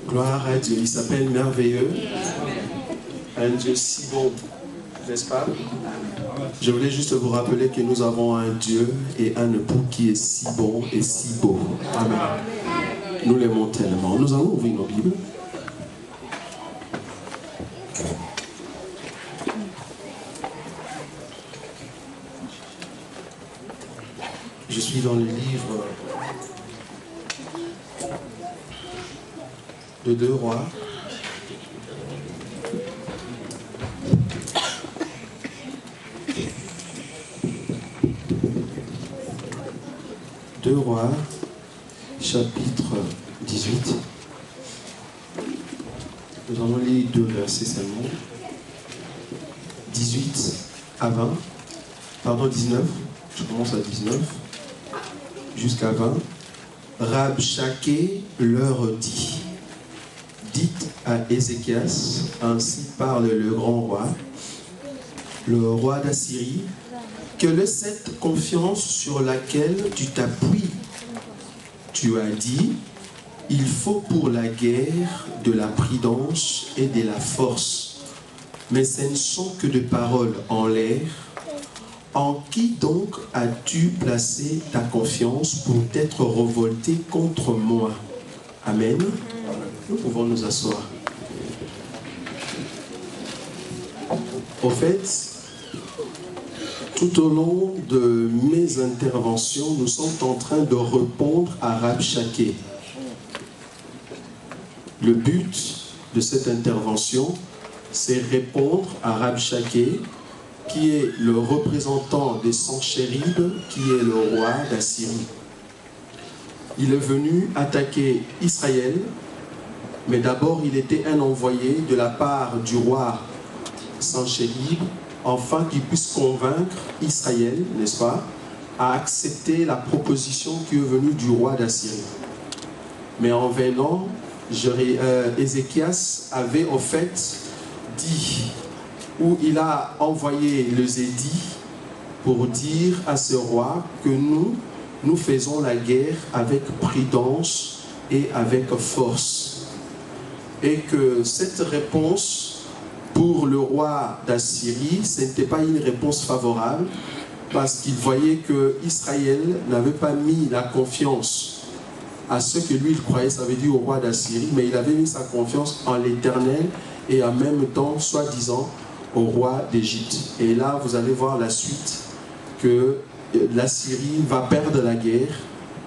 Gloire à Dieu, il s'appelle merveilleux. Un Dieu si bon, n'est-ce pas? Je voulais juste vous rappeler que nous avons un Dieu et un époux qui est si bon et si beau. Amen. Nous l'aimons tellement. Nous allons ouvrir nos Bibles. Je suis dans le livre de 2 Rois. Deux Rois, chapitre 18. Nous allons lire 2 versets seulement. 18 à 20. Pardon, 19. Je commence à 19. Jusqu'à 20. Rabshakeh leur dit: dites à Ézéchias, ainsi parle le grand roi, le roi d'Assyrie, quelle est cette confiance sur laquelle tu t'appuies? Tu as dit, il faut pour la guerre de la prudence et de la force. Mais ce ne sont que des paroles en l'air. En qui donc as-tu placé ta confiance pour t'être révolté contre moi? Amen. Nous pouvons nous asseoir. Au fait, tout au long de mes interventions, nous sommes en train de répondre à Rabshakeh. Le but de cette intervention, c'est répondre à Rabshakeh, qui est le représentant des Sanchéribes, qui est le roi d'Assyrie. Il est venu attaquer Israël, mais d'abord il était un envoyé de la part du roi Sanchérib, afin qu'il puisse convaincre Israël, n'est-ce pas, à accepter la proposition qui est venue du roi d'Assyrie. Mais en venant, Ézéchias avait au fait dit, où il a envoyé les édits pour dire à ce roi que nous faisons la guerre avec prudence et avec force. Et que cette réponse pour le roi d'Assyrie, ce n'était pas une réponse favorable, parce qu'il voyait que Israël n'avait pas mis la confiance à ce que lui il croyait, ça veut dire au roi d'Assyrie, mais il avait mis sa confiance en l'Éternel et en même temps, soi-disant, au roi d'Égypte. Et là, vous allez voir la suite, que l'Assyrie va perdre la guerre,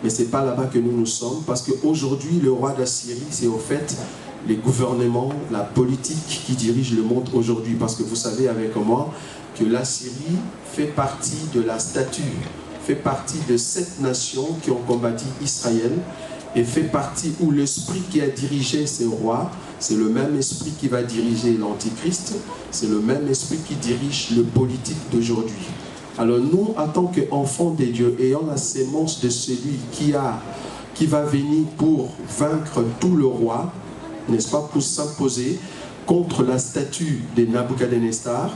mais ce n'est pas là-bas que nous sommes, parce qu'aujourd'hui, le roi d'Assyrie, c'est au fait les gouvernements, la politique qui dirige le monde aujourd'hui. Parce que vous savez avec moi que l'Assyrie fait partie de la statue, fait partie de 7 nations qui ont combattu Israël, et fait partie où l'esprit qui a dirigé ces rois, c'est le même esprit qui va diriger l'Antichrist, c'est le même esprit qui dirige le politique d'aujourd'hui. Alors nous, en tant qu'enfants de Dieu, ayant la sémence de celui qui va venir pour vaincre tout le roi, n'est-ce pas, pour s'imposer contre la statue de Nabuchodonosor,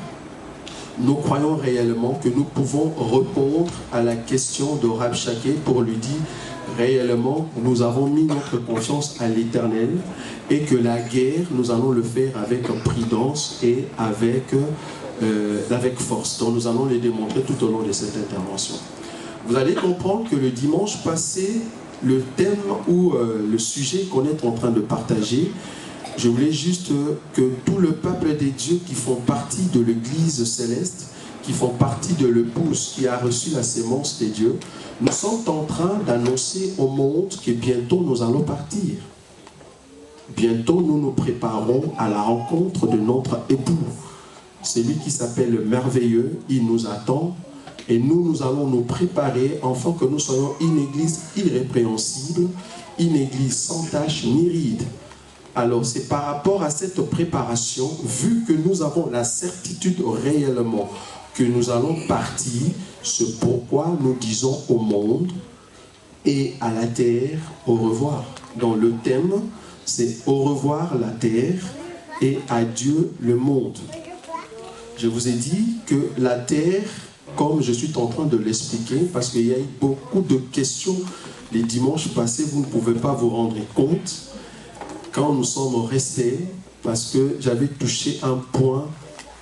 nous croyons réellement que nous pouvons répondre à la question de Rabshakeh pour lui dire réellement nous avons mis notre confiance à l'Éternel et que la guerre nous allons le faire avec prudence et avec force. Donc nous allons les démontrer tout au long de cette intervention. Vous allez comprendre que le dimanche passé, le thème ou le sujet qu'on est en train de partager, je voulais juste que tout le peuple des dieux qui font partie de l'Église céleste, qui font partie de l'épouse qui a reçu la sémence des dieux, nous sommes en train d'annoncer au monde que bientôt nous allons partir. Bientôt nous nous préparons à la rencontre de notre époux. Celui qui s'appelle le merveilleux, il nous attend. Et nous allons nous préparer afin que nous soyons une église irrépréhensible, une église sans tache ni ride. Alors c'est par rapport à cette préparation, vu que nous avons la certitude réellement que nous allons partir, c'est pourquoi nous disons au monde et à la terre au revoir. Donc le thème, c'est au revoir la terre et adieu le monde. Je vous ai dit que la terre, comme je suis en train de l'expliquer, parce qu'il y a eu beaucoup de questions les dimanches passés, vous ne pouvez pas vous rendre compte. quand nous sommes restés, parce que j'avais touché un point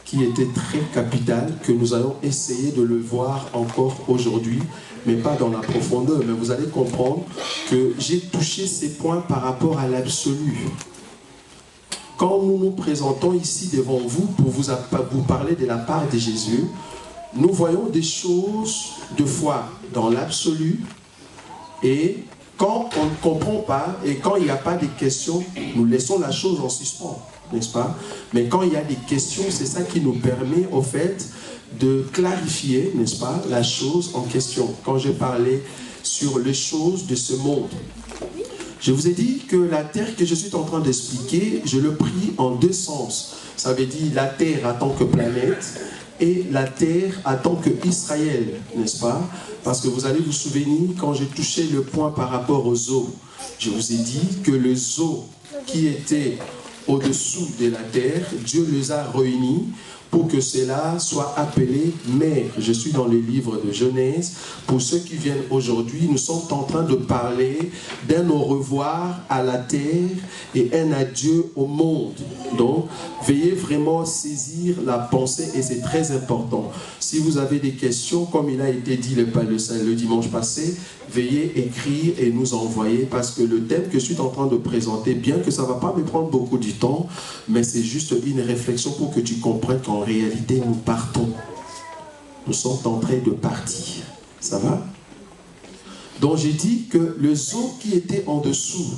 qui était très capital, que nous allons essayer de le voir encore aujourd'hui, mais pas dans la profondeur. Mais vous allez comprendre que j'ai touché ces points par rapport à l'absolu. Quand nous nous présentons ici devant vous pour vous parler de la part de Jésus, nous voyons des choses de foi dans l'absolu, et quand on ne comprend pas et quand il n'y a pas de questions, nous laissons la chose en suspens, n'est-ce pas? Mais quand il y a des questions, c'est ça qui nous permet au fait de clarifier, n'est-ce pas, la chose en question. Quand j'ai parlé sur les choses de ce monde, je vous ai dit que la terre que je suis en train d'expliquer, je le pris en deux sens. Ça veut dire la terre en tant que planète et la terre en tant qu'Israël, n'est-ce pas? Parce que vous allez vous souvenir, quand j'ai touché le point par rapport aux eaux, je vous ai dit que les eaux qui étaient au-dessous de la terre, Dieu les a réunies pour que cela soit appelé mer. Je suis dans le livre de Genèse. Pour ceux qui viennent aujourd'hui, nous sommes en train de parler d'un au revoir à la terre et un adieu au monde. Donc, veuillez vraiment saisir la pensée et c'est très important. Si vous avez des questions, comme il a été dit le dimanche passé, veuillez écrire et nous envoyer, parce que le thème que je suis en train de présenter, bien que ça ne va pas me prendre beaucoup de temps, mais c'est juste une réflexion pour que tu comprennes qu'en réalité, nous partons. Nous sommes en train de partir. Ça va? Donc j'ai dit que les eaux qui étaient en dessous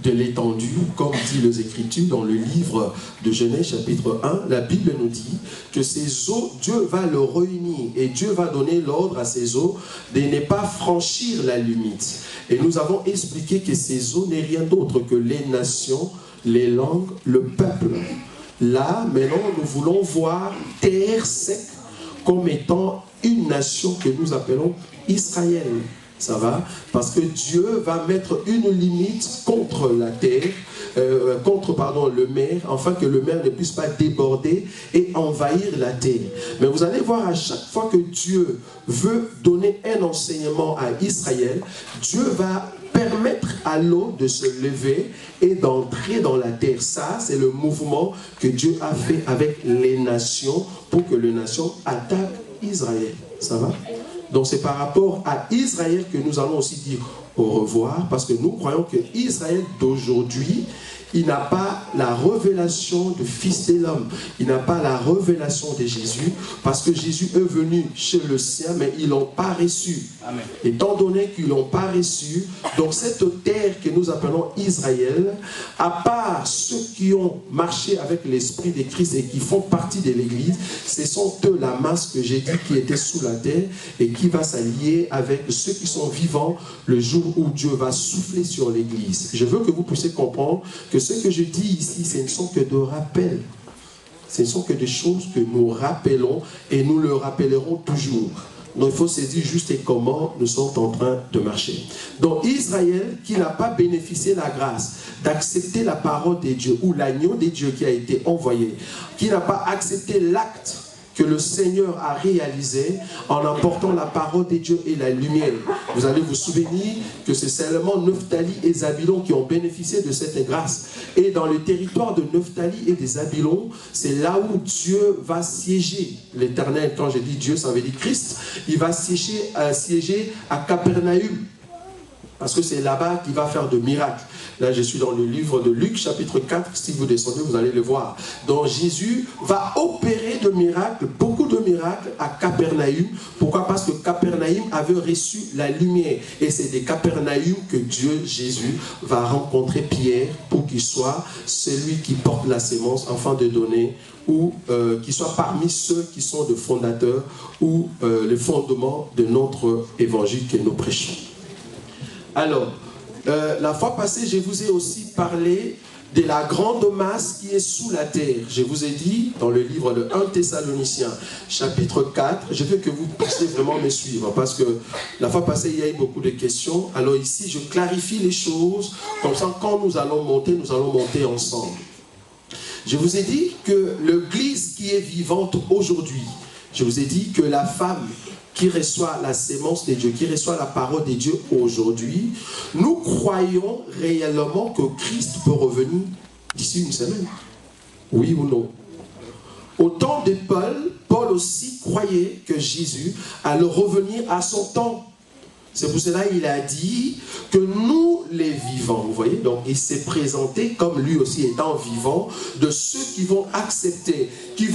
de l'étendue, comme dit les Écritures dans le livre de Genèse chapitre 1, la Bible nous dit que ces eaux, Dieu va le réunir et Dieu va donner l'ordre à ces eaux de ne pas franchir la limite. Et nous avons expliqué que ces eaux n'est rien d'autre que les nations, les langues, le peuple. Là, maintenant, nous voulons voir terre sec comme étant une nation que nous appelons Israël. Ça va? Parce que Dieu va mettre une limite contre la terre, contre le mer, afin que le mer ne puisse pas déborder et envahir la terre. Mais vous allez voir, à chaque fois que Dieu veut donner un enseignement à Israël, Dieu va permettre à l'eau de se lever et d'entrer dans la terre. Ça, c'est le mouvement que Dieu a fait avec les nations pour que les nations attaquent Israël. Ça va? Donc c'est par rapport à Israël que nous allons aussi dire au revoir, parce que nous croyons que Israël d'aujourd'hui, il n'a pas la révélation du Fils de l'homme. Il n'a pas la révélation de Jésus, parce que Jésus est venu chez le sien, mais ils ne l'ont pas reçu. Amen. Étant donné qu'ils ne l'ont pas reçu, donc cette terre que nous appelons Israël, à part ceux qui ont marché avec l'Esprit de Christ et qui font partie de l'Église, ce sont eux la masse que j'ai dit qui était sous la terre et qui va s'allier avec ceux qui sont vivants le jour où Dieu va souffler sur l'Église. Je veux que vous puissiez comprendre que ce que je dis ici, ce ne sont que de rappels. Ce ne sont que des choses que nous rappelons et nous le rappellerons toujours. Donc il faut se dire juste et comment nous sommes en train de marcher. Donc Israël, qui n'a pas bénéficié de la grâce d'accepter la parole de Dieu ou l'agneau de Dieu qui a été envoyé, qui n'a pas accepté l'acte que le Seigneur a réalisé en apportant la parole de Dieu et la lumière. Vous allez vous souvenir que c'est seulement Nephtali et Zabulon qui ont bénéficié de cette grâce. Et dans le territoire de Nephtali et des Zabulon, c'est là où Dieu va siéger. L'Éternel, quand je dis Dieu, ça veut dire Christ, il va siéger à Capernaum. Parce que c'est là-bas qu'il va faire de miracles. Là, je suis dans le livre de Luc, chapitre 4. Si vous descendez, vous allez le voir. Donc, Jésus va opérer de miracles, beaucoup de miracles à Capernaum. Pourquoi? Parce que Capernaum avait reçu la lumière. Et c'est de Capernaum que Dieu, Jésus, va rencontrer Pierre pour qu'il soit celui qui porte la sémence afin de donner, ou qu'il soit parmi ceux qui sont de fondateurs ou les fondements de notre évangile que nous prêchons. Alors, la fois passée, je vous ai aussi parlé de la grande masse qui est sous la terre. Je vous ai dit, dans le livre de 1 Thessaloniciens, chapitre 4, je veux que vous puissiez vraiment me suivre, parce que la fois passée, il y a eu beaucoup de questions. Alors ici, je clarifie les choses, comme ça, quand nous allons monter ensemble. Je vous ai dit que l'Église qui est vivante aujourd'hui, je vous ai dit que la femme qui reçoit la sémence de Dieu, qui reçoit la parole de Dieu aujourd'hui, nous croyons réellement que Christ peut revenir d'ici une semaine? Oui ou non? Au temps de Paul, Paul aussi croyait que Jésus allait revenir à son temps. C'est pour cela qu'il a dit que nous les vivants, vous voyez, donc il s'est présenté comme lui aussi étant vivant, de ceux qui vont accepter, qui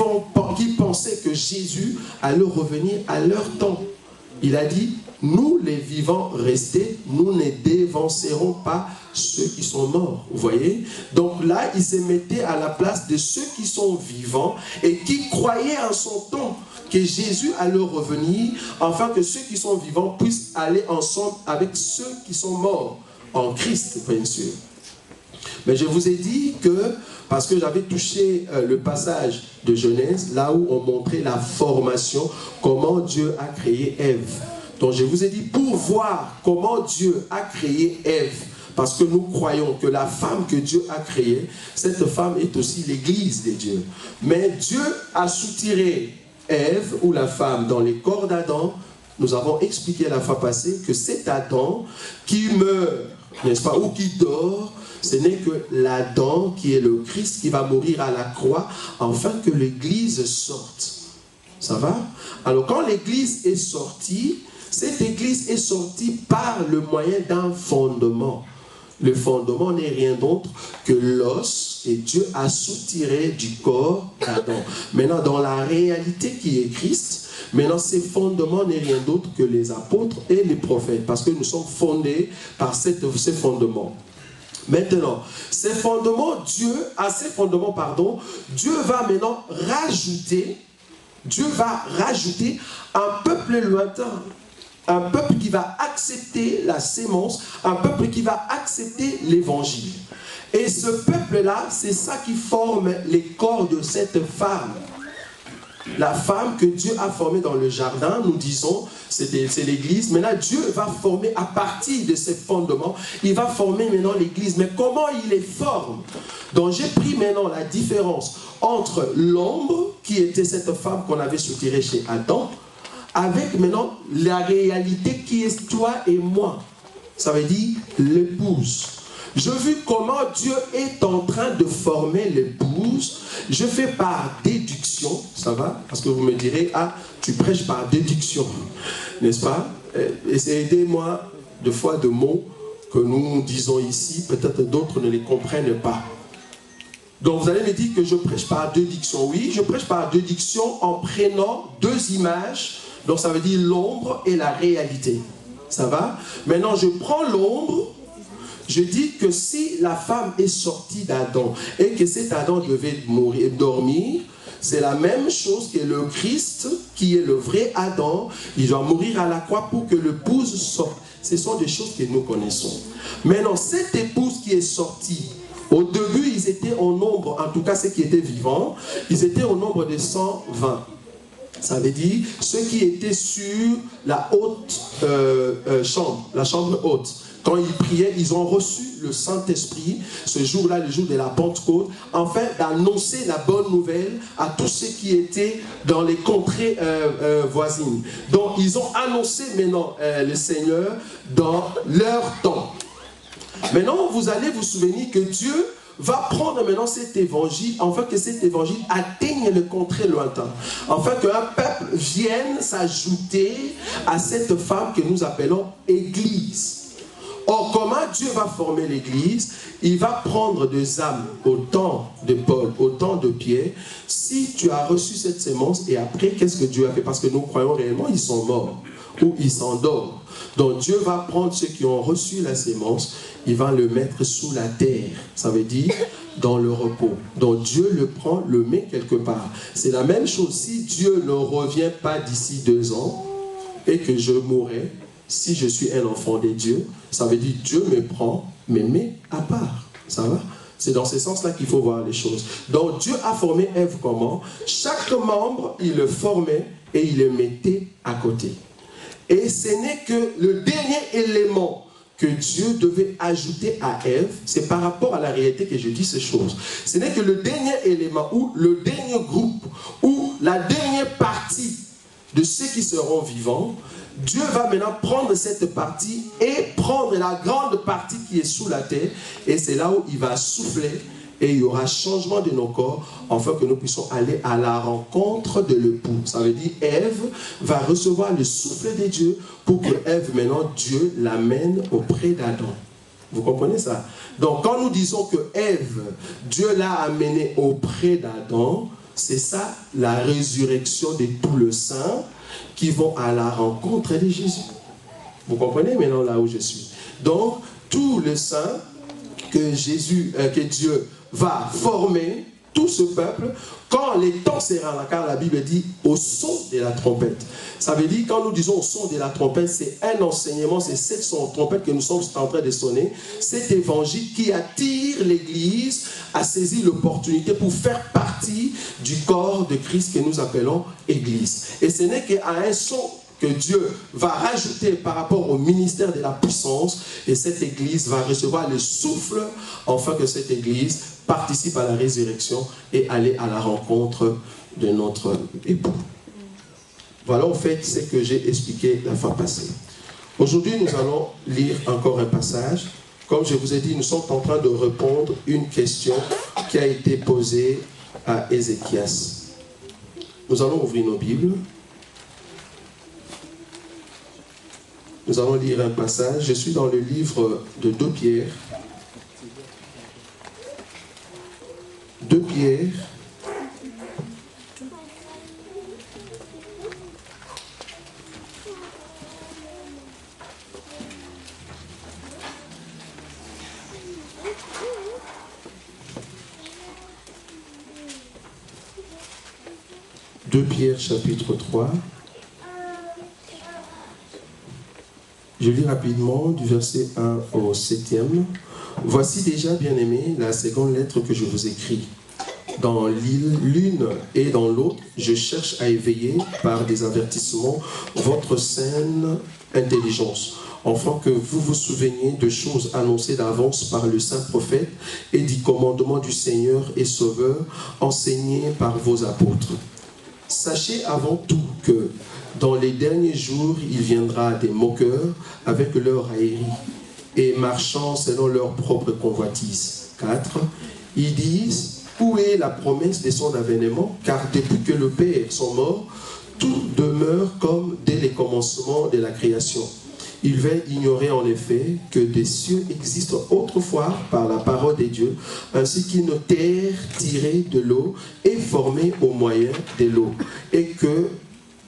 pensaient que Jésus allait revenir à leur temps. Il a dit, nous les vivants restés, nous ne dévancerons pas ceux qui sont morts, vous voyez. Donc là, il se mettait à la place de ceux qui sont vivants et qui croyaient en son temps que Jésus allait revenir, afin que ceux qui sont vivants puissent aller ensemble avec ceux qui sont morts en Christ, bien sûr. Mais je vous ai dit que, parce que j'avais touché le passage de Genèse, là où on montrait la formation, comment Dieu a créé Ève. Donc je vous ai dit, pour voir comment Dieu a créé Ève, parce que nous croyons que la femme que Dieu a créée, cette femme est aussi l'église de Dieu. Mais Dieu a soutiré Ève, ou la femme, dans les corps d'Adam. Nous avons expliqué la fois passée que cet Adam qui meurt, n'est-ce pas, ou qui dort, ce n'est que l'Adam qui est le Christ qui va mourir à la croix, afin que l'église sorte. Ça va? Alors quand l'église est sortie, cette église est sortie par le moyen d'un fondement. Le fondement n'est rien d'autre que l'os que Dieu a soutiré du corps d'Adam. Maintenant, dans la réalité qui est Christ, maintenant, ces fondements n'est rien d'autre que les apôtres et les prophètes, parce que nous sommes fondés par ces fondements. Maintenant, Dieu va maintenant rajouter un peuple lointain. Un peuple qui va accepter la sémence, un peuple qui va accepter l'évangile. Et ce peuple-là, c'est ça qui forme les corps de cette femme. La femme que Dieu a formée dans le jardin, nous disons, c'est l'église. Maintenant, Dieu va former à partir de ces fondements, il va former maintenant l'église. Mais comment il les forme? Donc j'ai pris maintenant la différence entre l'ombre, qui était cette femme qu'on avait soutirée chez Adam, avec maintenant la réalité qui est toi et moi. Ça veut dire l'épouse. Je vis comment Dieu est en train de former l'épouse. Je fais par déduction, ça va? Parce que vous me direz, ah, tu prêches par déduction, n'est-ce pas? Aidez-moi de fois de mots que nous disons ici, peut-être d'autres ne les comprennent pas. Donc vous allez me dire que je prêche par déduction. Oui, je prêche par déduction en prenant deux images. Donc ça veut dire l'ombre et la réalité. Ça va? Maintenant je prends l'ombre. Je dis que si la femme est sortie d'Adam et que cet Adam devait mourir, dormir, c'est la même chose que le Christ qui est le vrai Adam. Il doit mourir à la croix pour que l'épouse sorte. Ce sont des choses que nous connaissons. Maintenant cette épouse qui est sortie, au début ils étaient au nombre, en tout cas ceux qui étaient vivants, ils étaient au nombre de 120. Ça veut dire ceux qui étaient sur la haute chambre, la chambre haute. Quand ils priaient, ils ont reçu le Saint-Esprit, ce jour-là, le jour de la Pentecôte, afin d'annoncer la bonne nouvelle à tous ceux qui étaient dans les contrées voisines. Donc, ils ont annoncé maintenant le Seigneur dans leur temps. Maintenant, vous allez vous souvenir que Dieu va prendre maintenant cet évangile, afin que cet évangile atteigne le contrées lointain, afin qu'un peuple vienne s'ajouter à cette femme que nous appelons Église. Or, comment Dieu va former l'Église? Il va prendre des âmes au temps de Paul, au temps de Pierre. Si tu as reçu cette sémence, et après, qu'est-ce que Dieu a fait? Parce que nous croyons réellement, ils sont morts, ou ils s'endorment. Donc Dieu va prendre ceux qui ont reçu la sémence, il va le mettre sous la terre. Ça veut dire dans le repos. Donc Dieu le prend, le met quelque part. C'est la même chose. Si Dieu ne revient pas d'ici 2 ans, et que je mourrai, si je suis un enfant de Dieu, ça veut dire Dieu me prend, me met à part. Ça va? C'est dans ce sens-là qu'il faut voir les choses. Donc Dieu a formé Ève comment? Chaque membre, il le formait et il le mettait à côté. Et ce n'est que le dernier élément que Dieu devait ajouter à Ève, c'est par rapport à la réalité que je dis ces choses. Ce n'est que le dernier élément, ou le dernier groupe, ou la dernière partie de ceux qui seront vivants, Dieu va maintenant prendre cette partie et prendre la grande partie qui est sous la terre. Et c'est là où il va souffler et il y aura changement de nos corps afin que nous puissions aller à la rencontre de l'époux. Ça veut dire Ève va recevoir le souffle de Dieu pour que Ève, maintenant, Dieu l'amène auprès d'Adam. Vous comprenez ça? Donc quand nous disons que Ève, Dieu l'a amenée auprès d'Adam, c'est ça la résurrection de tous les saints qui vont à la rencontre de Jésus. Vous comprenez maintenant là où je suis? Donc tous les saints que Dieu va former, tout ce peuple, quand les temps sera là, car la Bible dit au son de la trompette. Ça veut dire, quand nous disons au son de la trompette, c'est un enseignement, c'est cette trompette que nous sommes en train de sonner, cet évangile qui attire l'Église à saisir l'opportunité pour faire partie du corps de Christ que nous appelons Église. Et ce n'est qu'à un son que Dieu va rajouter par rapport au ministère de la puissance, et cette Église va recevoir le souffle, afin que cette Église participe à la résurrection et aller à la rencontre de notre époux. Voilà en fait ce que j'ai expliqué la fois passée. Aujourd'hui, nous allons lire encore un passage. Comme je vous ai dit, nous sommes en train de répondre à une question qui a été posée à Ézéchias. Nous allons ouvrir nos Bibles. Nous allons lire un passage. Je suis dans le livre de 2 Pierre. 2 Pierre. Pierre chapitre 3. Je lis rapidement du verset 1 au 7e. Voici déjà, bien-aimés, la seconde lettre que je vous écris. Dans l'une et dans l'autre, je cherche à éveiller par des avertissements votre saine intelligence, afin que vous vous souveniez de choses annoncées d'avance par le saint prophète et du commandement du Seigneur et Sauveur enseigné par vos apôtres. Sachez avant tout que dans les derniers jours, il viendra des moqueurs avec leur raillerie et marchant selon leur propre convoitise. 4. Ils disent, où est la promesse de son avènement? Car depuis que le Père sont morts, tout demeure comme dès les commencements de la création. Ils veulent ignorer en effet que des cieux existent autrefois par la parole de Dieu, ainsi qu'une terre tirée de l'eau et formée au moyen de l'eau, et que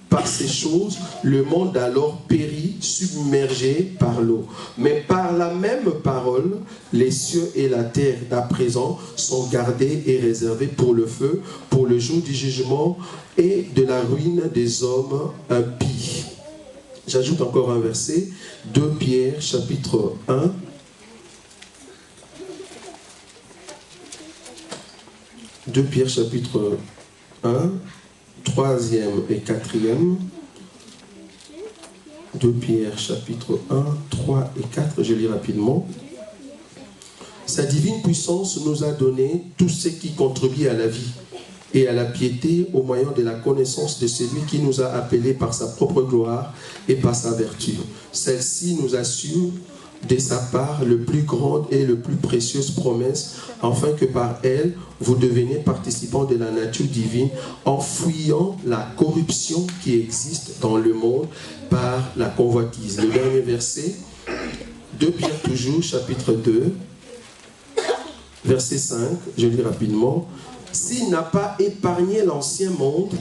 par ces choses, le monde alors périt, submergé par l'eau. Mais par la même parole, les cieux et la terre d'à présent sont gardés et réservés pour le feu, pour le jour du jugement et de la ruine des hommes impies. J'ajoute encore un verset, 2 Pierre chapitre 1. 2 Pierre chapitre 1, 3e et 4e. 2 Pierre chapitre 1, 3 et 4, je lis rapidement. Sa divine puissance nous a donné tout ce qui contribue à la vie et à la piété au moyen de la connaissance de celui qui nous a appelés par sa propre gloire et par sa vertu. Celle-ci nous assure de sa part le plus grande et le plus précieuse promesse, afin que par elle, vous deveniez participants de la nature divine, en fuyant la corruption qui existe dans le monde par la convoitise. Le dernier verset, 2 Pierre toujours, chapitre 2, verset 5, je lis rapidement. S'il n'a pas épargné l'ancien monde,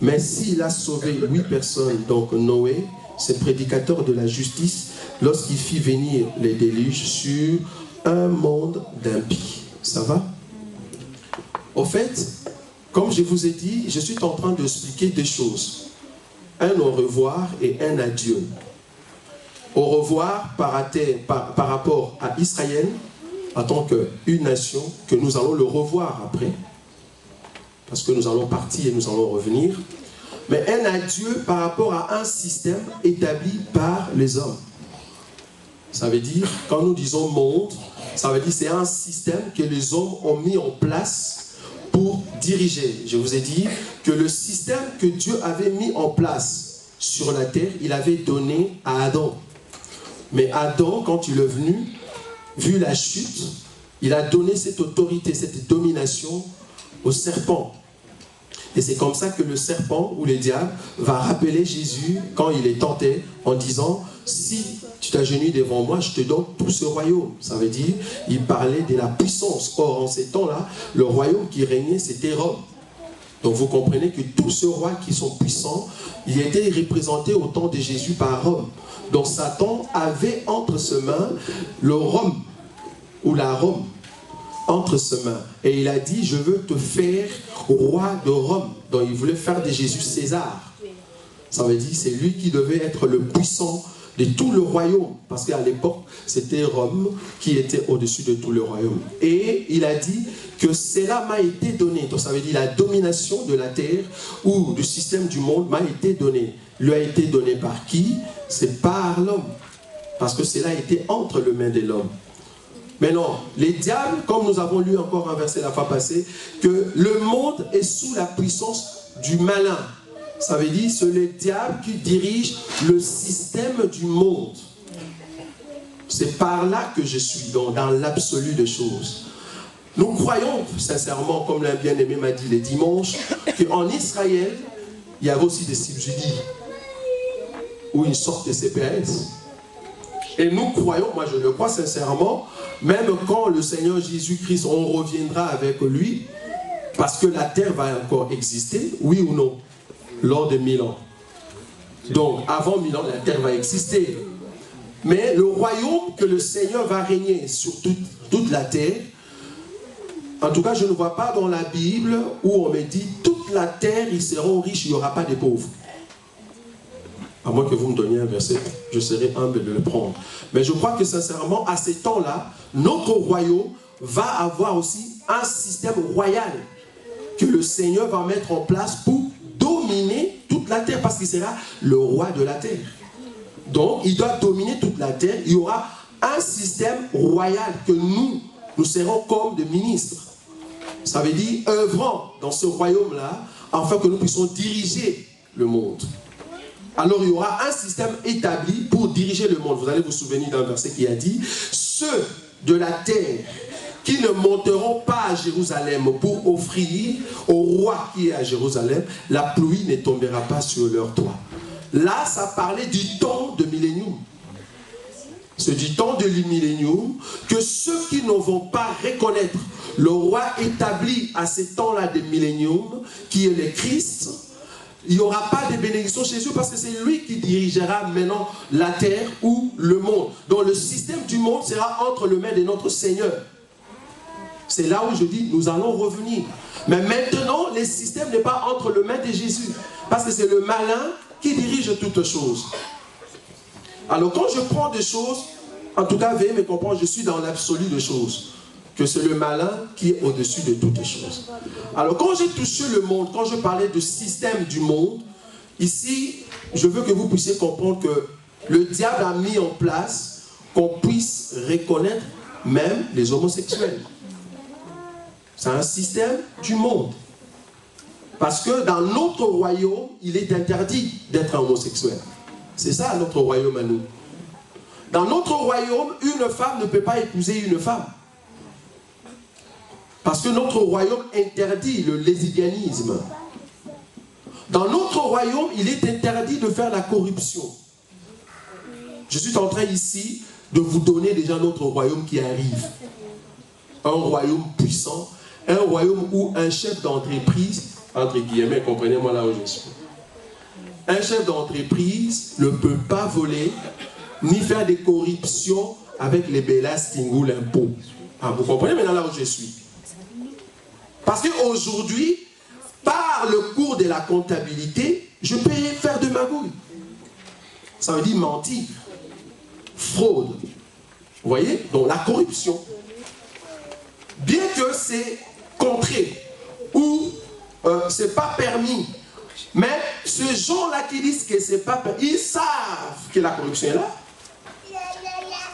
mais s'il a sauvé 8 personnes, donc Noé, ce prédicateur de la justice, lorsqu'il fit venir les déluges sur un monde d'impies. Ça va? Au fait, comme je vous ai dit, je suis en train d'expliquer 2 choses. Un au revoir et un adieu. Au revoir par rapport à Israël, en tant qu'une nation, que nous allons le revoir après, parce que nous allons partir et nous allons revenir, mais un adieu par rapport à un système établi par les hommes. Ça veut dire, quand nous disons monde, ça veut dire c'est un système que les hommes ont mis en place pour diriger. Je vous ai dit que le système que Dieu avait mis en place sur la terre, il avait donné à Adam. Mais Adam, quand il est venu, vu la chute, il a donné cette autorité, cette domination au serpent. Et c'est comme ça que le serpent ou le diable va rappeler Jésus quand il est tenté en disant « Si tu t'agenouilles devant moi, je te donne tout ce royaume. » Ça veut dire, il parlait de la puissance. Or, en ces temps-là, le royaume qui régnait, c'était Rome. Donc vous comprenez que tous ces rois qui sont puissants, ils étaient représentés au temps de Jésus par Rome. Donc Satan avait entre ses mains le Rome, ou la Rome, entre ses mains. Et il a dit, je veux te faire roi de Rome. Donc il voulait faire de Jésus César. Ça veut dire, c'est lui qui devait être le puissant de tout le royaume. Parce qu'à l'époque, c'était Rome qui était au-dessus de tout le royaume. Et il a dit que cela m'a été donné. Donc ça veut dire, la domination de la terre ou du système du monde m'a été donné. Lui a été donné par qui? C'est par l'homme. Parce que cela a été entre les mains de l'homme. Mais non, les diables, comme nous avons lu encore un verset la fois passée, que le monde est sous la puissance du malin. Ça veut dire, c'est le diable qui dirige le système du monde. C'est par là que je suis, dans l'absolu des choses. Nous croyons sincèrement, comme l'un bien-aimé m'a dit les dimanches, qu'en Israël, il y avait aussi des subsidies, ou une sorte de CPS. Et nous croyons, moi je le crois sincèrement, même quand le Seigneur Jésus-Christ, on reviendra avec lui, parce que la terre va encore exister, oui ou non, lors de 1000 ans. Donc, avant 1000 ans, la terre va exister. Mais le royaume que le Seigneur va régner sur toute la terre, en tout cas, je ne vois pas dans la Bible où on me dit, toute la terre, ils seront riches, il n'y aura pas de pauvres. À moins que vous me donniez un verset, je serai humble de le prendre. Mais je crois que sincèrement, à ces temps-là, notre royaume va avoir aussi un système royal que le Seigneur va mettre en place pour dominer toute la terre, parce qu'il sera le roi de la terre. Donc, il doit dominer toute la terre. Il y aura un système royal que nous serons comme des ministres. Ça veut dire œuvrant dans ce royaume-là, afin que nous puissions diriger le monde. Alors il y aura un système établi pour diriger le monde. Vous allez vous souvenir d'un verset qui a dit « Ceux de la terre qui ne monteront pas à Jérusalem pour offrir au roi qui est à Jérusalem, la pluie ne tombera pas sur leur toit. » Là, ça parlait du temps de millénium. C'est du temps de millénium que ceux qui ne vont pas reconnaître le roi établi à ces temps-là de millénium, qui est le Christ, il n'y aura pas de bénédiction chez eux parce que c'est lui qui dirigera maintenant la terre ou le monde. Donc le système du monde sera entre les mains de notre Seigneur. C'est là où je dis, nous allons revenir. Mais maintenant, le système n'est pas entre les mains de Jésus. Parce que c'est le malin qui dirige toutes choses. Alors quand je prends des choses, en tout cas, veuillez me comprendre, je suis dans l'absolu des choses. Que c'est le malin qui est au-dessus de toutes les choses. Alors quand j'ai touché le monde, quand je parlais du système du monde, ici, je veux que vous puissiez comprendre que le diable a mis en place qu'on puisse reconnaître même les homosexuels. C'est un système du monde. Parce que dans notre royaume, il est interdit d'être un homosexuel. C'est ça notre royaume à nous. Dans notre royaume, une femme ne peut pas épouser une femme. Parce que notre royaume interdit le lesbianisme. Dans notre royaume, il est interdit de faire la corruption. Je suis en train ici de vous donner déjà notre royaume qui arrive. Un royaume puissant, un royaume où un chef d'entreprise, entre guillemets, comprenez-moi là où je suis. Un chef d'entreprise ne peut pas voler, ni faire des corruptions avec les bellas qui ou l'impôt. Ah, vous comprenez maintenant là où je suis? Parce qu'aujourd'hui, par le cours de la comptabilité, je peux faire de magouille. Ça veut dire mentir, fraude. Vous voyez? Donc la corruption. Bien que c'est contré ou c'est pas permis, mais ces gens-là qui disent que c'est pas permis, ils savent que la corruption est là,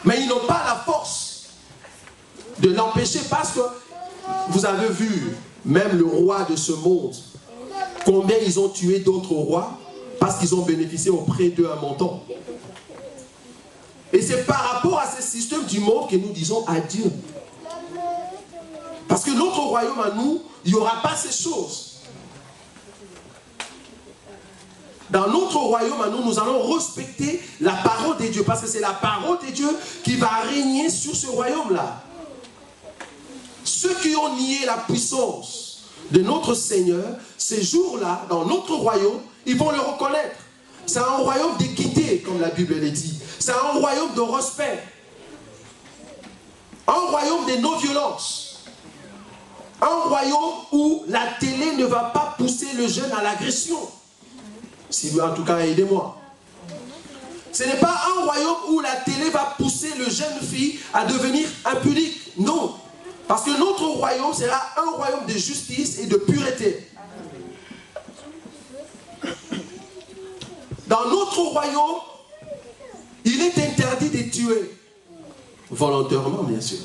mais ils n'ont pas la force de l'empêcher parce que vous avez vu même le roi de ce monde, combien ils ont tué d'autres rois parce qu'ils ont bénéficié auprès d'eux un montant. Et c'est par rapport à ce système du monde que nous disons adieu. Parce que notre royaume à nous, il n'y aura pas ces choses. Dans notre royaume à nous, nous allons respecter la parole de Dieu. Parce que c'est la parole de Dieu qui va régner sur ce royaume-là. Ceux qui ont nié la puissance de notre Seigneur, ces jours-là, dans notre royaume, ils vont le reconnaître. C'est un royaume d'équité, comme la Bible le dit. C'est un royaume de respect. Un royaume de non-violence. Un royaume où la télé ne va pas pousser le jeune à l'agression. Si en tout cas, aidez-moi. Ce n'est pas un royaume où la télé va pousser le jeune fille à devenir impudique. Non. Parce que notre royaume sera un royaume de justice et de pureté. Dans notre royaume, il est interdit de tuer. Volontairement, bien sûr.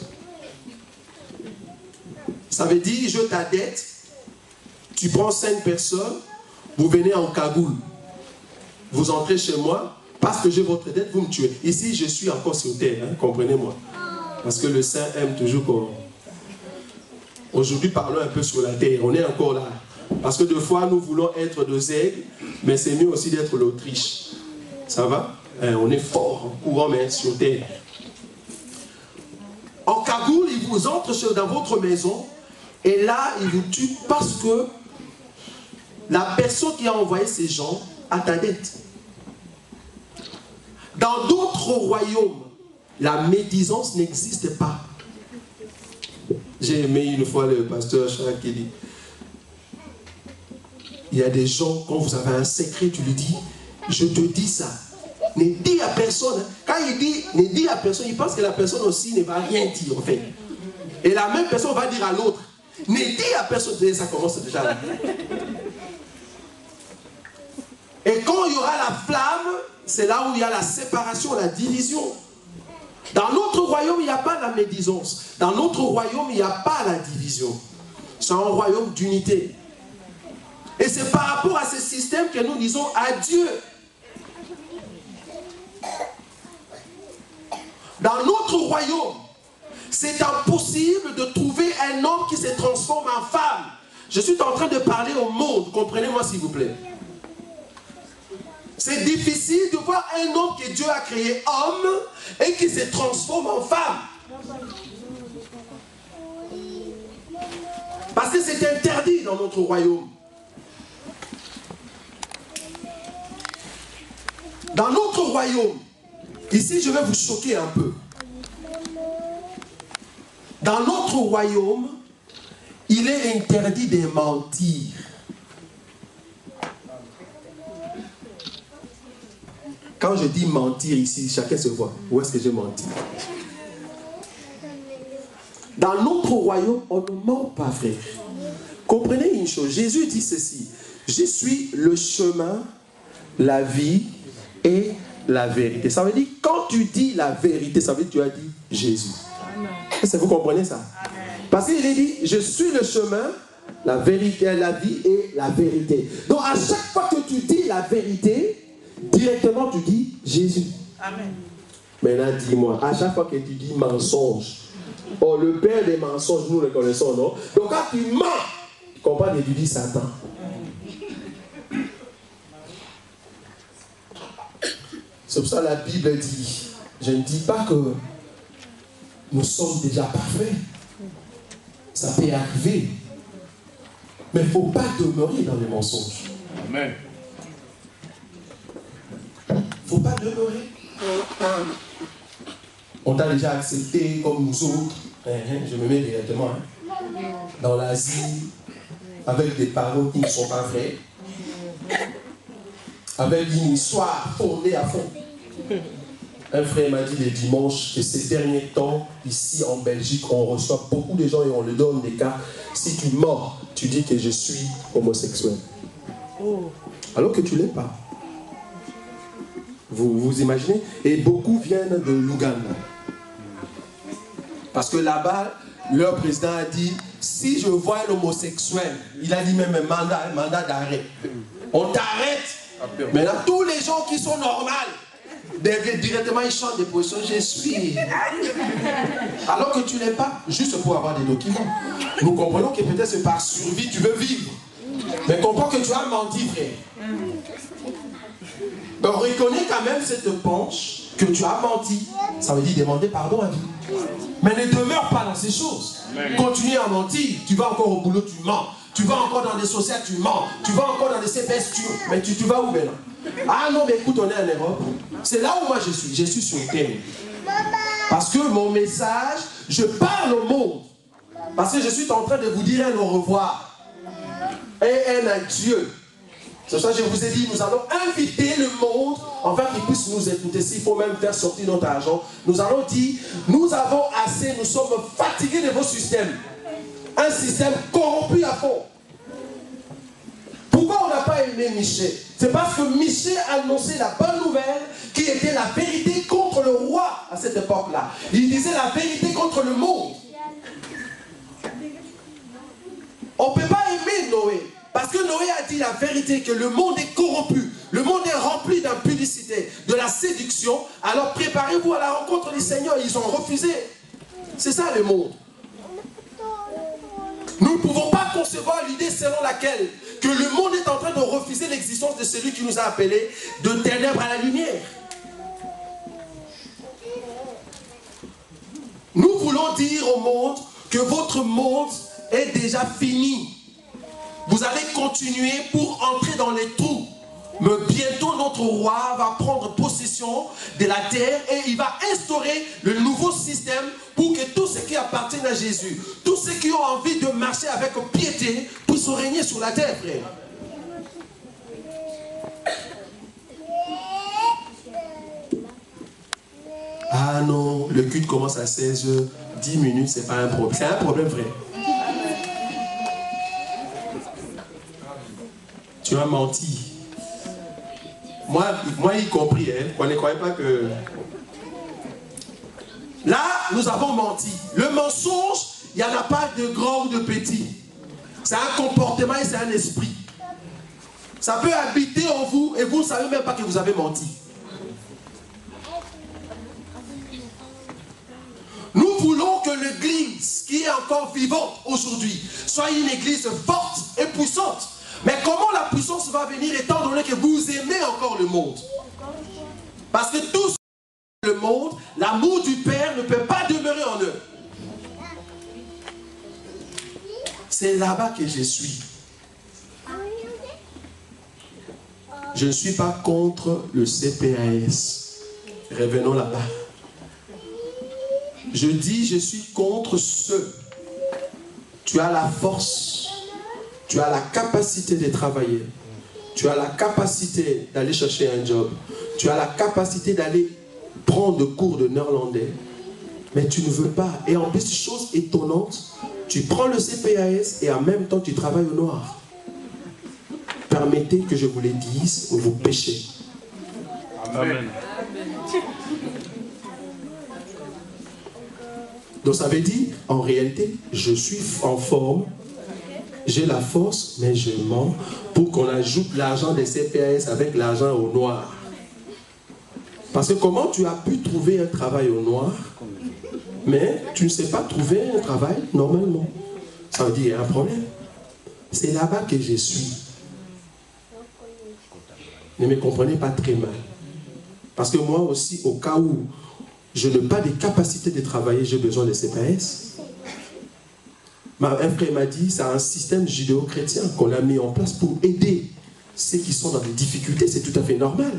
Ça veut dire, je t'adette, tu prends 5 personnes, vous venez en cagoule. Vous entrez chez moi, parce que j'ai votre dette, vous me tuez. Ici, je suis encore sur terre, hein, comprenez-moi. Parce que le Saint aime toujours qu'on... Aujourd'hui, parlons un peu sur la terre, on est encore là. Parce que des fois, nous voulons être des aigles, mais c'est mieux aussi d'être l'Autriche. Ça va? On est fort en courant, mais sur terre. En cagoule, ils vous entrent dans votre maison, et là, ils vous tuent parce que la personne qui a envoyé ces gens a ta dette. Dans d'autres royaumes, la médisance n'existe pas. J'ai aimé une fois le pasteur Chirac qui dit, il y a des gens, quand vous avez un secret, tu lui dis, je te dis ça. Ne dis à personne. Quand il dit, ne dis à personne, il pense que la personne aussi ne va rien dire, en fait. Et la même personne va dire à l'autre, ne dis à personne. Et ça commence déjà là. Et quand il y aura la flamme, c'est là où il y a la séparation, la division. Dans notre royaume, il n'y a pas la médisance. Dans notre royaume, il n'y a pas la division. C'est un royaume d'unité. Et c'est par rapport à ce système que nous disons adieu. Dans notre royaume, c'est impossible de trouver un homme qui se transforme en femme. Je suis en train de parler au monde, comprenez-moi s'il vous plaît. C'est difficile de voir un homme que Dieu a créé homme et qui se transforme en femme. Parce que c'est interdit dans notre royaume. Dans notre royaume, ici je vais vous choquer un peu. Dans notre royaume, il est interdit de mentir. Quand je dis mentir ici, chacun se voit. Où est-ce que j'ai menti? Dans notre royaume, on ne ment pas, frère. Comprenez une chose, Jésus dit ceci. Je suis le chemin, la vie et la vérité. Ça veut dire, quand tu dis la vérité, ça veut dire que tu as dit Jésus. Est-ce que vous comprenez ça? Parce qu'il est dit, je suis le chemin, la vérité, la vie et la vérité. Donc à chaque fois que tu dis la vérité, directement tu dis Jésus. Amen. Maintenant dis-moi, à chaque fois que tu dis mensonge, oh, le père des mensonges, nous le connaissons, non? Donc quand tu mens, tu comprends que tu dis Satan. C'est pour ça que la Bible dit, je ne dis pas que nous sommes déjà parfaits. Ça peut arriver. Mais il ne faut pas demeurer dans les mensonges. Amen. Il ne faut pas demeurer. On t'a déjà accepté comme nous autres. Je me mets directement dans l'Asie, avec des paroles qui ne sont pas vraies, avec une histoire fondée à fond. Un frère m'a dit le dimanche que ces derniers temps, ici en Belgique, on reçoit beaucoup de gens et on leur donne des cas. Si tu mens, tu dis que je suis homosexuel. Alors que tu ne l'es pas. Vous imaginez? Et beaucoup viennent de l'Ouganda. Parce que là-bas, leur président a dit, si je vois un homosexuel, il a dit même un mandat d'arrêt. On t'arrête. Maintenant, tous les gens qui sont normaux, directement ils chantent des positions, je suis. Alors que tu n'es pas, juste pour avoir des documents. Nous comprenons que peut-être c'est par survie, tu veux vivre. Mais comprends que tu as menti, frère. Donc reconnais quand même cette penche que tu as menti. Ça veut dire demander pardon à Dieu. Mais ne demeure pas dans ces choses. Continue à mentir. Tu vas encore au boulot, tu mens. Tu vas encore dans des sociales, tu mens. Tu vas encore dans des CPS, mais tu vas où maintenant? Ah non, mais écoute, on est en Europe. C'est là où moi je suis. Je suis sur terre. Parce que mon message, je parle au monde. Parce que je suis en train de vous dire un au revoir. Et un adieu. C'est pour ça que je vous ai dit, nous allons inviter le monde, afin qu'il puisse nous écouter. S'il faut même faire sortir notre argent, nous allons dire, nous avons assez, nous sommes fatigués de vos systèmes. Un système corrompu à fond. Pourquoi on n'a pas aimé Michel? C'est parce que Michel a annoncé la bonne nouvelle qui était la vérité contre le roi à cette époque-là. Il disait la vérité contre le monde. On ne peut pas aimer Noé. Parce que Noé a dit la vérité, que le monde est corrompu, le monde est rempli d'impudicité, de la séduction. Alors préparez-vous à la rencontre du Seigneur. Ils ont refusé. C'est ça le monde. Nous ne pouvons pas concevoir l'idée selon laquelle que le monde est en train de refuser l'existence de celui qui nous a appelés de ténèbres à la lumière. Nous voulons dire au monde que votre monde est déjà fini. Vous allez continuer pour entrer dans les trous. Mais bientôt notre roi va prendre possession de la terre et il va instaurer le nouveau système pour que tous ceux qui appartiennent à Jésus, tous ceux qui ont envie de marcher avec piété, puissent régner sur la terre, frère. Ah non, le culte commence à 16h, 10 minutes, c'est pas un problème. C'est un problème, frère. Tu as menti. Moi y compris, hein, on ne croyait pas que... Là, nous avons menti. Le mensonge, il n'y en a pas de grand ou de petit. C'est un comportement et c'est un esprit. Ça peut habiter en vous et vous ne savez même pas que vous avez menti. Nous voulons que l'église qui est encore vivante aujourd'hui soit une église forte et puissante. Mais comment la puissance va venir étant donné que vous aimez encore le monde? Parce que tout le monde, l'amour du Père ne peut pas demeurer en eux. C'est là-bas que je suis. Je ne suis pas contre le CPAS. Revenons là-bas. Je dis, je suis contre ceux. Tu as la force. Tu as la capacité de travailler. Tu as la capacité d'aller chercher un job. Tu as la capacité d'aller prendre des cours de néerlandais. Mais tu ne veux pas. Et en plus, chose étonnante, tu prends le CPAS et en même temps, tu travailles au noir. Permettez que je vous le dise, vous péchez. Amen. Donc ça veut dire, en réalité, je suis en forme. J'ai la force, mais je mens pour qu'on ajoute l'argent des CPAS avec l'argent au noir. Parce que comment tu as pu trouver un travail au noir, mais tu ne sais pas trouver un travail normalement? Ça veut dire qu'il y a un problème. C'est là-bas que je suis. Ne me comprenez pas très mal. Parce que moi aussi, au cas où je n'ai pas de capacité de travailler, j'ai besoin de CPAS. Un frère m'a dit, c'est un système judéo-chrétien qu'on a mis en place pour aider ceux qui sont dans des difficultés. C'est tout à fait normal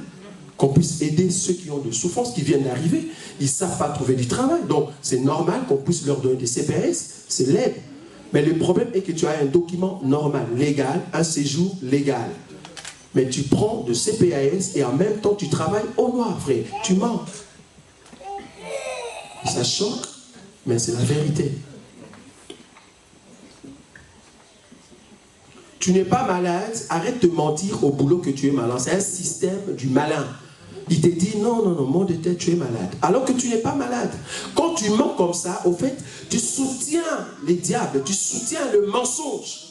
qu'on puisse aider ceux qui ont de souffrances, qui viennent d'arriver. Ils ne savent pas trouver du travail. Donc, c'est normal qu'on puisse leur donner des CPAS. C'est l'aide. Mais le problème est que tu as un document normal, légal, un séjour légal. Mais tu prends de CPAS et en même temps, tu travailles au noir, frère. Tu mens. Ça choque, mais c'est la vérité. Tu n'es pas malade, arrête de mentir au boulot que tu es malin. C'est un système du malin. Il te dit, non, non, non, mon de tête, tu es malade. Alors que tu n'es pas malade. Quand tu mens comme ça, au fait, tu soutiens les diables, tu soutiens le mensonge.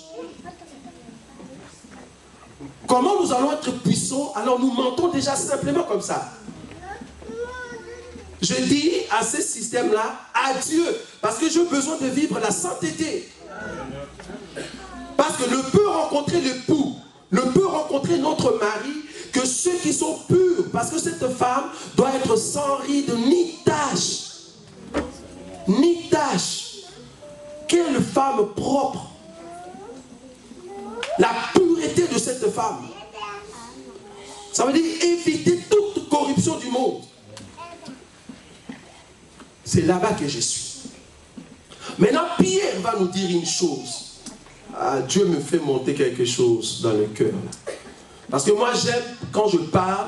Comment nous allons être puissants alors nous mentons déjà simplement comme ça? Je dis à ce système-là, adieu, parce que j'ai besoin de vivre la sainteté. Parce que ne peut rencontrer l'époux, ne peut rencontrer notre mari que ceux qui sont purs, parce que cette femme doit être sans ride ni tache. Ni tache. Quelle femme propre. La pureté de cette femme. Ça veut dire éviter toute corruption du monde. C'est là-bas que je suis. Maintenant, Pierre va nous dire une chose. Ah, Dieu me fait monter quelque chose dans le cœur. Parce que moi, j'aime, quand je parle,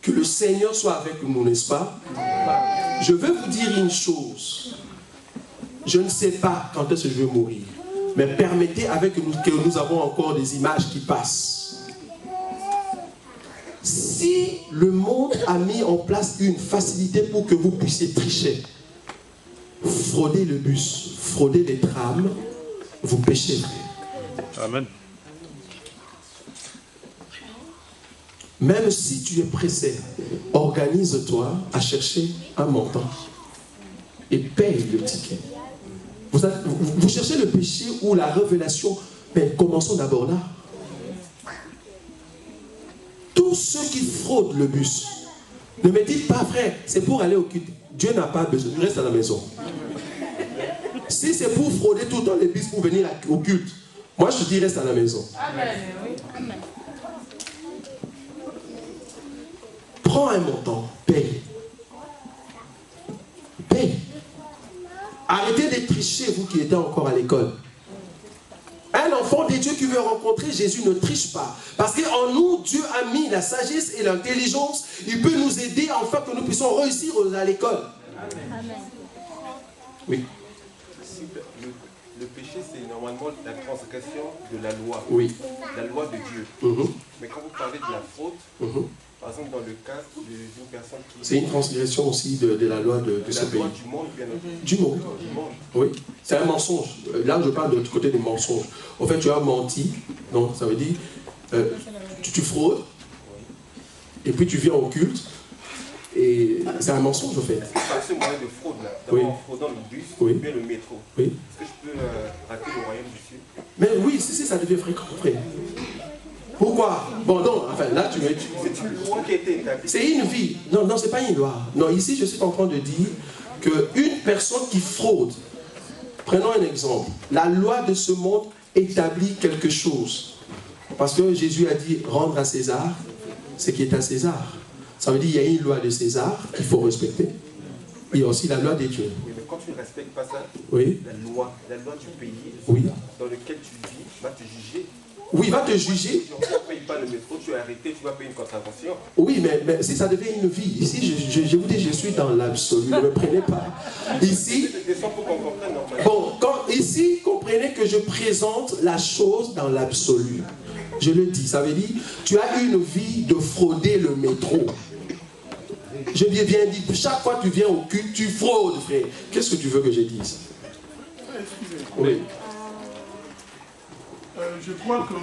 que le Seigneur soit avec nous, n'est-ce pas? Je veux vous dire une chose. Je ne sais pas quand est-ce que je vais mourir. Mais permettez avec nous que nous avons encore des images qui passent. Si le monde a mis en place une facilité pour que vous puissiez tricher, frauder le bus, frauder les trams, vous péchez. Amen. Même si tu es pressé, organise-toi à chercher un montant et paye le ticket. Vous cherchez le péché ou la révélation, mais commençons d'abord là. Tous ceux qui fraudent le bus, ne me dites pas, frère, c'est pour aller au culte. Dieu n'a pas besoin, reste à la maison. Si c'est pour frauder tout le temps les bus pour venir au culte, moi je te dis reste à la maison. Amen. Prends un montant, paye. Paye. Arrêtez de tricher, vous qui êtes encore à l'école. Un enfant de Dieu qui veut rencontrer Jésus ne triche pas. Parce qu'en nous, Dieu a mis la sagesse et l'intelligence. Il peut nous aider afin que nous puissions réussir à l'école. Amen. Oui. Le péché, c'est normalement la transgression de la loi. Oui. La loi de Dieu. Mais quand vous parlez de la faute, par exemple, dans le cas d'une personne qui... C'est une transgression aussi de la loi de ce pays. La loi du monde, bien entendu. Du monde. Oui. C'est un mensonge. Là, je parle de l'autre côté des mensonges. En fait, tu as menti. Donc, ça veut dire, tu fraudes. Et puis, tu viens au culte. Et c'est un mensonge, en fait. Par ce moyen de fraude, là, d'abord en fraudant le bus, ou bien le métro. Oui. Est-ce que je peux rater le royaume du ciel? Mais oui, si ça devient fréquent, frère. Pourquoi? Bon, non, enfin, là, tu es... C'est une loi qui a été établie. C'est une vie. Non, non, c'est pas une loi. Non, ici, je suis en train de dire qu'une personne qui fraude, prenons un exemple, la loi de ce monde établit quelque chose. Parce que Jésus a dit, rendre à César ce qui est à César. Ça veut dire qu'il y a une loi de César qu'il faut respecter. Il y a aussi la loi des dieux. Oui, mais quand tu ne respectes pas ça, oui. la loi du pays oui. dans lequel tu vis va te juger. Oui, il va te juger. Si tu ne payes pas le métro, tu es arrêté, tu vas payer une contravention. Oui, mais si ça devient une vie, ici, je vous dis, je suis dans l'absolu, ne me prenez pas. Ici, bon, ici, comprenez que je présente la chose dans l'absolu. Je le dis, ça veut dire, tu as une vie de frauder le métro. Je lui ai bien dit, chaque fois que tu viens au culte, tu fraudes, frère. Qu'est-ce que tu veux que je dise? Oui. Je crois que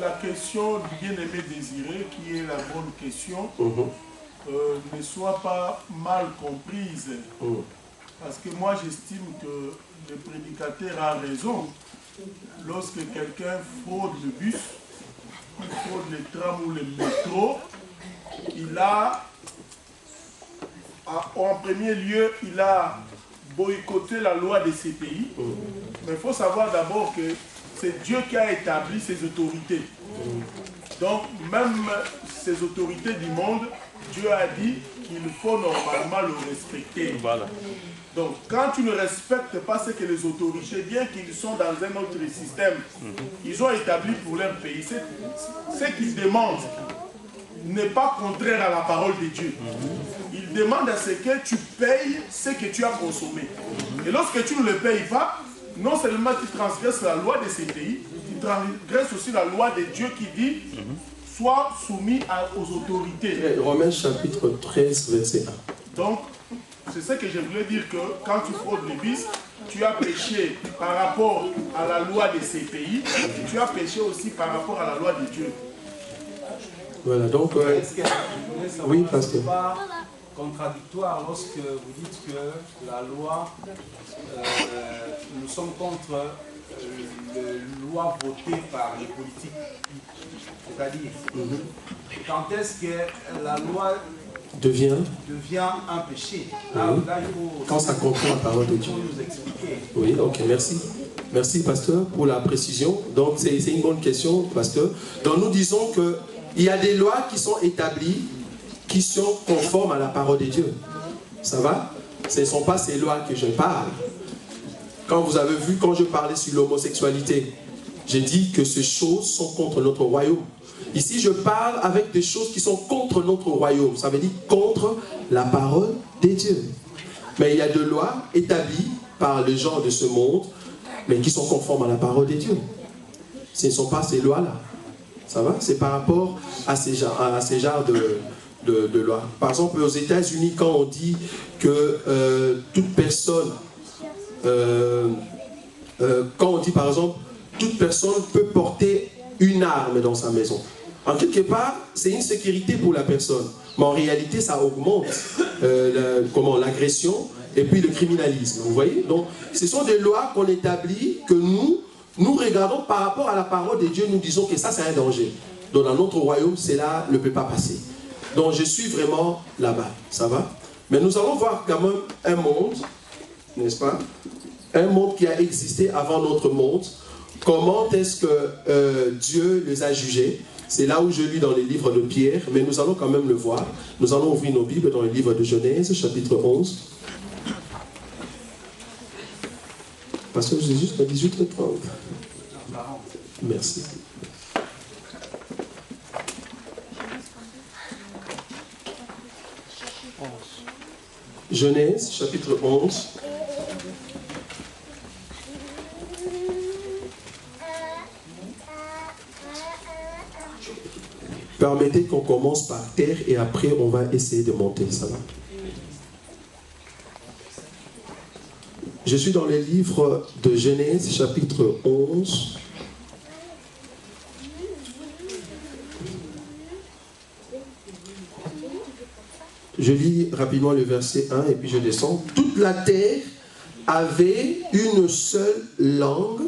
la question du bien-aimé désiré, qui est la bonne question, ne soit pas mal comprise. Parce que moi, j'estime que le prédicateur a raison. Lorsque quelqu'un fraude le bus, il fraude les trams ou les métros, il a, en premier lieu, il a boycotter la loi de ces pays. Mais il faut savoir d'abord que c'est Dieu qui a établi ces autorités. Donc, même ces autorités du monde, Dieu a dit qu'il faut normalement le respecter. Voilà. Donc, quand tu ne respectes pas ce que les autorités, bien qu'ils sont dans un autre système, ils ont établi pour leur pays, ce qu'ils demandent n'est pas contraire à la parole de Dieu. Il demande à ce que tu payes ce que tu as consommé. Et lorsque tu ne le payes pas, non seulement tu transgresses la loi de ces pays, tu transgresses aussi la loi de Dieu qui dit soient soumis aux autorités. Romains chapitre 13, verset 1. Donc, c'est ce que je voulais dire, que quand tu fraudes l'église, tu as péché par rapport à la loi de ces pays, et tu as péché aussi par rapport à la loi de Dieu. Voilà, donc... oui, parce que... contradictoire lorsque vous dites que la loi, nous sommes contre les lois votées par les politiques. C'est-à-dire, quand est-ce que la loi devient un péché? Là, il faut, quand ça comprend la parole de Dieu. Nous expliquer. Oui, ok, merci. Merci, pasteur, pour la précision. Donc, c'est une bonne question, pasteur. Donc, nous disons qu'il y a des lois qui sont établies, qui sont conformes à la parole de Dieu. Ça va? Ce ne sont pas ces lois que je parle. Quand vous avez vu, quand je parlais sur l'homosexualité, j'ai dit que ces choses sont contre notre royaume. Ici, je parle avec des choses qui sont contre notre royaume. Ça veut dire contre la parole de Dieu. Mais il y a des lois établies par les gens de ce monde, mais qui sont conformes à la parole de Dieu. Ce ne sont pas ces lois-là. Ça va? C'est par rapport à ces genres de lois. Par exemple, aux États-Unis, quand on dit que toute personne, quand on dit par exemple, toute personne peut porter une arme dans sa maison. En quelque part, c'est une sécurité pour la personne. Mais en réalité, ça augmente l'agression et puis le criminalisme. Vous voyez? Donc, ce sont des lois qu'on établit, que nous regardons par rapport à la parole de Dieu, nous disons que ça, c'est un danger. Donc, dans notre royaume, cela ne peut pas passer. Donc, je suis vraiment là-bas. Ça va? Mais nous allons voir quand même un monde, n'est-ce pas? Un monde qui a existé avant notre monde. Comment est-ce que Dieu les a jugés? C'est là où je lis dans les livres de Pierre, mais nous allons quand même le voir. Nous allons ouvrir nos Bibles dans le livre de Genèse, chapitre 11. Parce que j'ai juste à 18h30. Merci. Genèse, chapitre 11. Permettez qu'on commence par terre et après on va essayer de monter, ça va? Je suis dans le livre de Genèse, chapitre 11. Je lis rapidement le verset 1 et puis je descends. Toute la terre avait une seule langue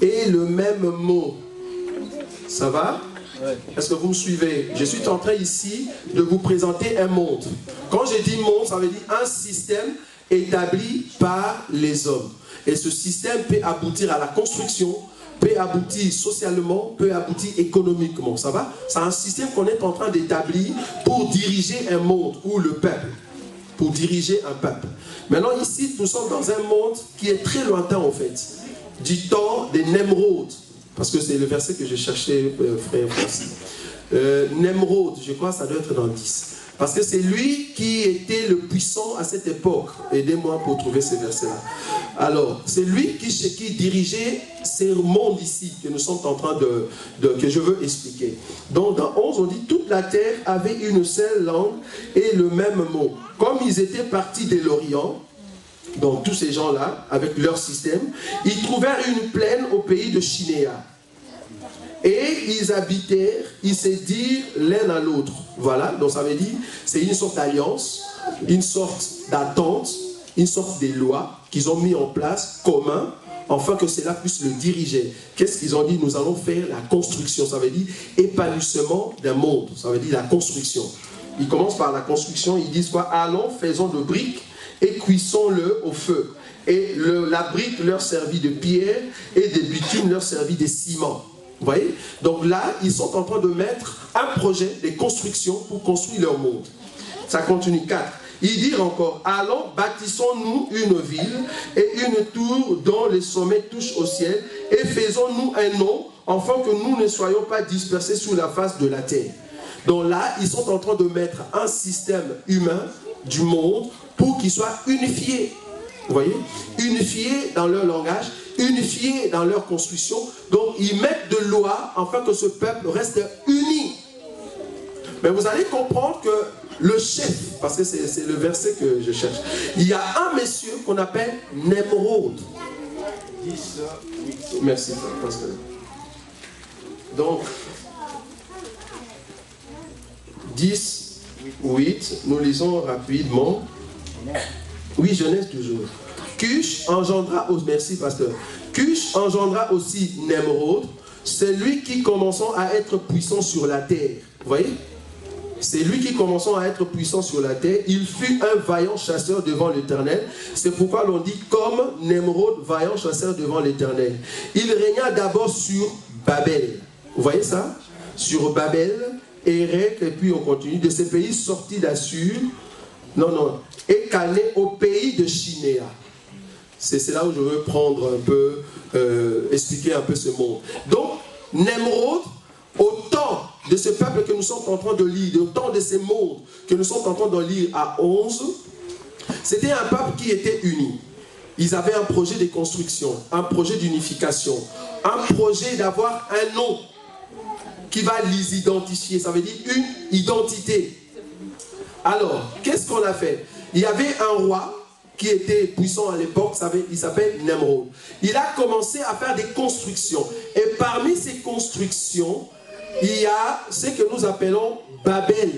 et le même mot. Ça va? Est-ce que vous me suivez? Je suis en train ici de vous présenter un monde. Quand je dis monde, ça veut dire un système établi par les hommes. Et ce système peut aboutir à la construction, peut aboutir socialement, peut aboutir économiquement. Ça va? C'est un système qu'on est en train d'établir pour diriger un monde ou le peuple. Pour diriger un peuple. Maintenant ici, nous sommes dans un monde qui est très lointain en fait. Du temps des Nemrod. Parce que c'est le verset que je cherchais, frère Francis. Nemrod, je crois que ça doit être dans 10. Parce que c'est lui qui était le puissant à cette époque. Aidez-moi pour trouver ce verset-là. Alors, c'est lui qui dirigeait ce monde ici, que nous sommes en train que je veux expliquer. Donc, dans 11, on dit, toute la terre avait une seule langue et le même mot. Comme ils étaient partis de l'Orient, donc tous ces gens-là, avec leur système, ils trouvèrent une plaine au pays de Chinéa. Et ils habitèrent, ils se dirent l'un à l'autre. Voilà, donc ça veut dire, c'est une sorte d'alliance, une sorte d'attente, une sorte de loi qu'ils ont mis en place commun, afin que cela puisse le diriger. Qu'est-ce qu'ils ont dit? Nous allons faire la construction, ça veut dire épanouissement d'un monde, ça veut dire la construction. Ils commencent par la construction, ils disent quoi? Allons, faisons de briques et cuissons-le au feu. Et la brique leur servit de pierre et des bitumes leur servit de ciment. Vous voyez? Donc là, ils sont en train de mettre un projet de construction pour construire leur monde. Ça continue. 4. Ils dirent encore, allons, bâtissons-nous une ville et une tour dont les sommets touchent au ciel et faisons-nous un nom, afin que nous ne soyons pas dispersés sur la face de la terre. Donc là, ils sont en train de mettre un système humain du monde pour qu'il soit unifié. Vous voyez? Unifié dans leur langage, unifié dans leur construction. Donc ils mettent de loi afin que ce peuple reste uni. Mais vous allez comprendre que le chef, parce que c'est le verset que je cherche, il y a un monsieur qu'on appelle Nemrod. 10, 8. Merci, pasteur. Donc, 10, 8, nous lisons rapidement. Oui, Genèse toujours. Cush engendra aussi, merci pasteur. Cush engendra aussi Nemrod, celui qui commençant à être puissant sur la terre. Vous voyez? C'est lui qui commençant à être puissant sur la terre. Il fut un vaillant chasseur devant l'Éternel. C'est pourquoi l'on dit comme Nemrod, vaillant chasseur devant l'Éternel. Il régna d'abord sur Babel. Vous voyez ça? Sur Babel, Érec, et puis on continue. De ces pays sortis d'Assur, et Calné au pays de Shinéa. C'est là où je veux prendre un peu, expliquer un peu ce monde. Donc, Nemrod, au temps de ce peuple que nous sommes en train de lire, au temps de ces mondes que nous sommes en train de lire à 11, c'était un peuple qui était uni. Ils avaient un projet de construction, un projet d'unification, un projet d'avoir un nom qui va les identifier. Ça veut dire une identité. Alors, qu'est-ce qu'on a fait? Il y avait un roi qui était puissant à l'époque, il s'appelle Nemrod. Il a commencé à faire des constructions. Et parmi ces constructions, il y a ce que nous appelons Babel.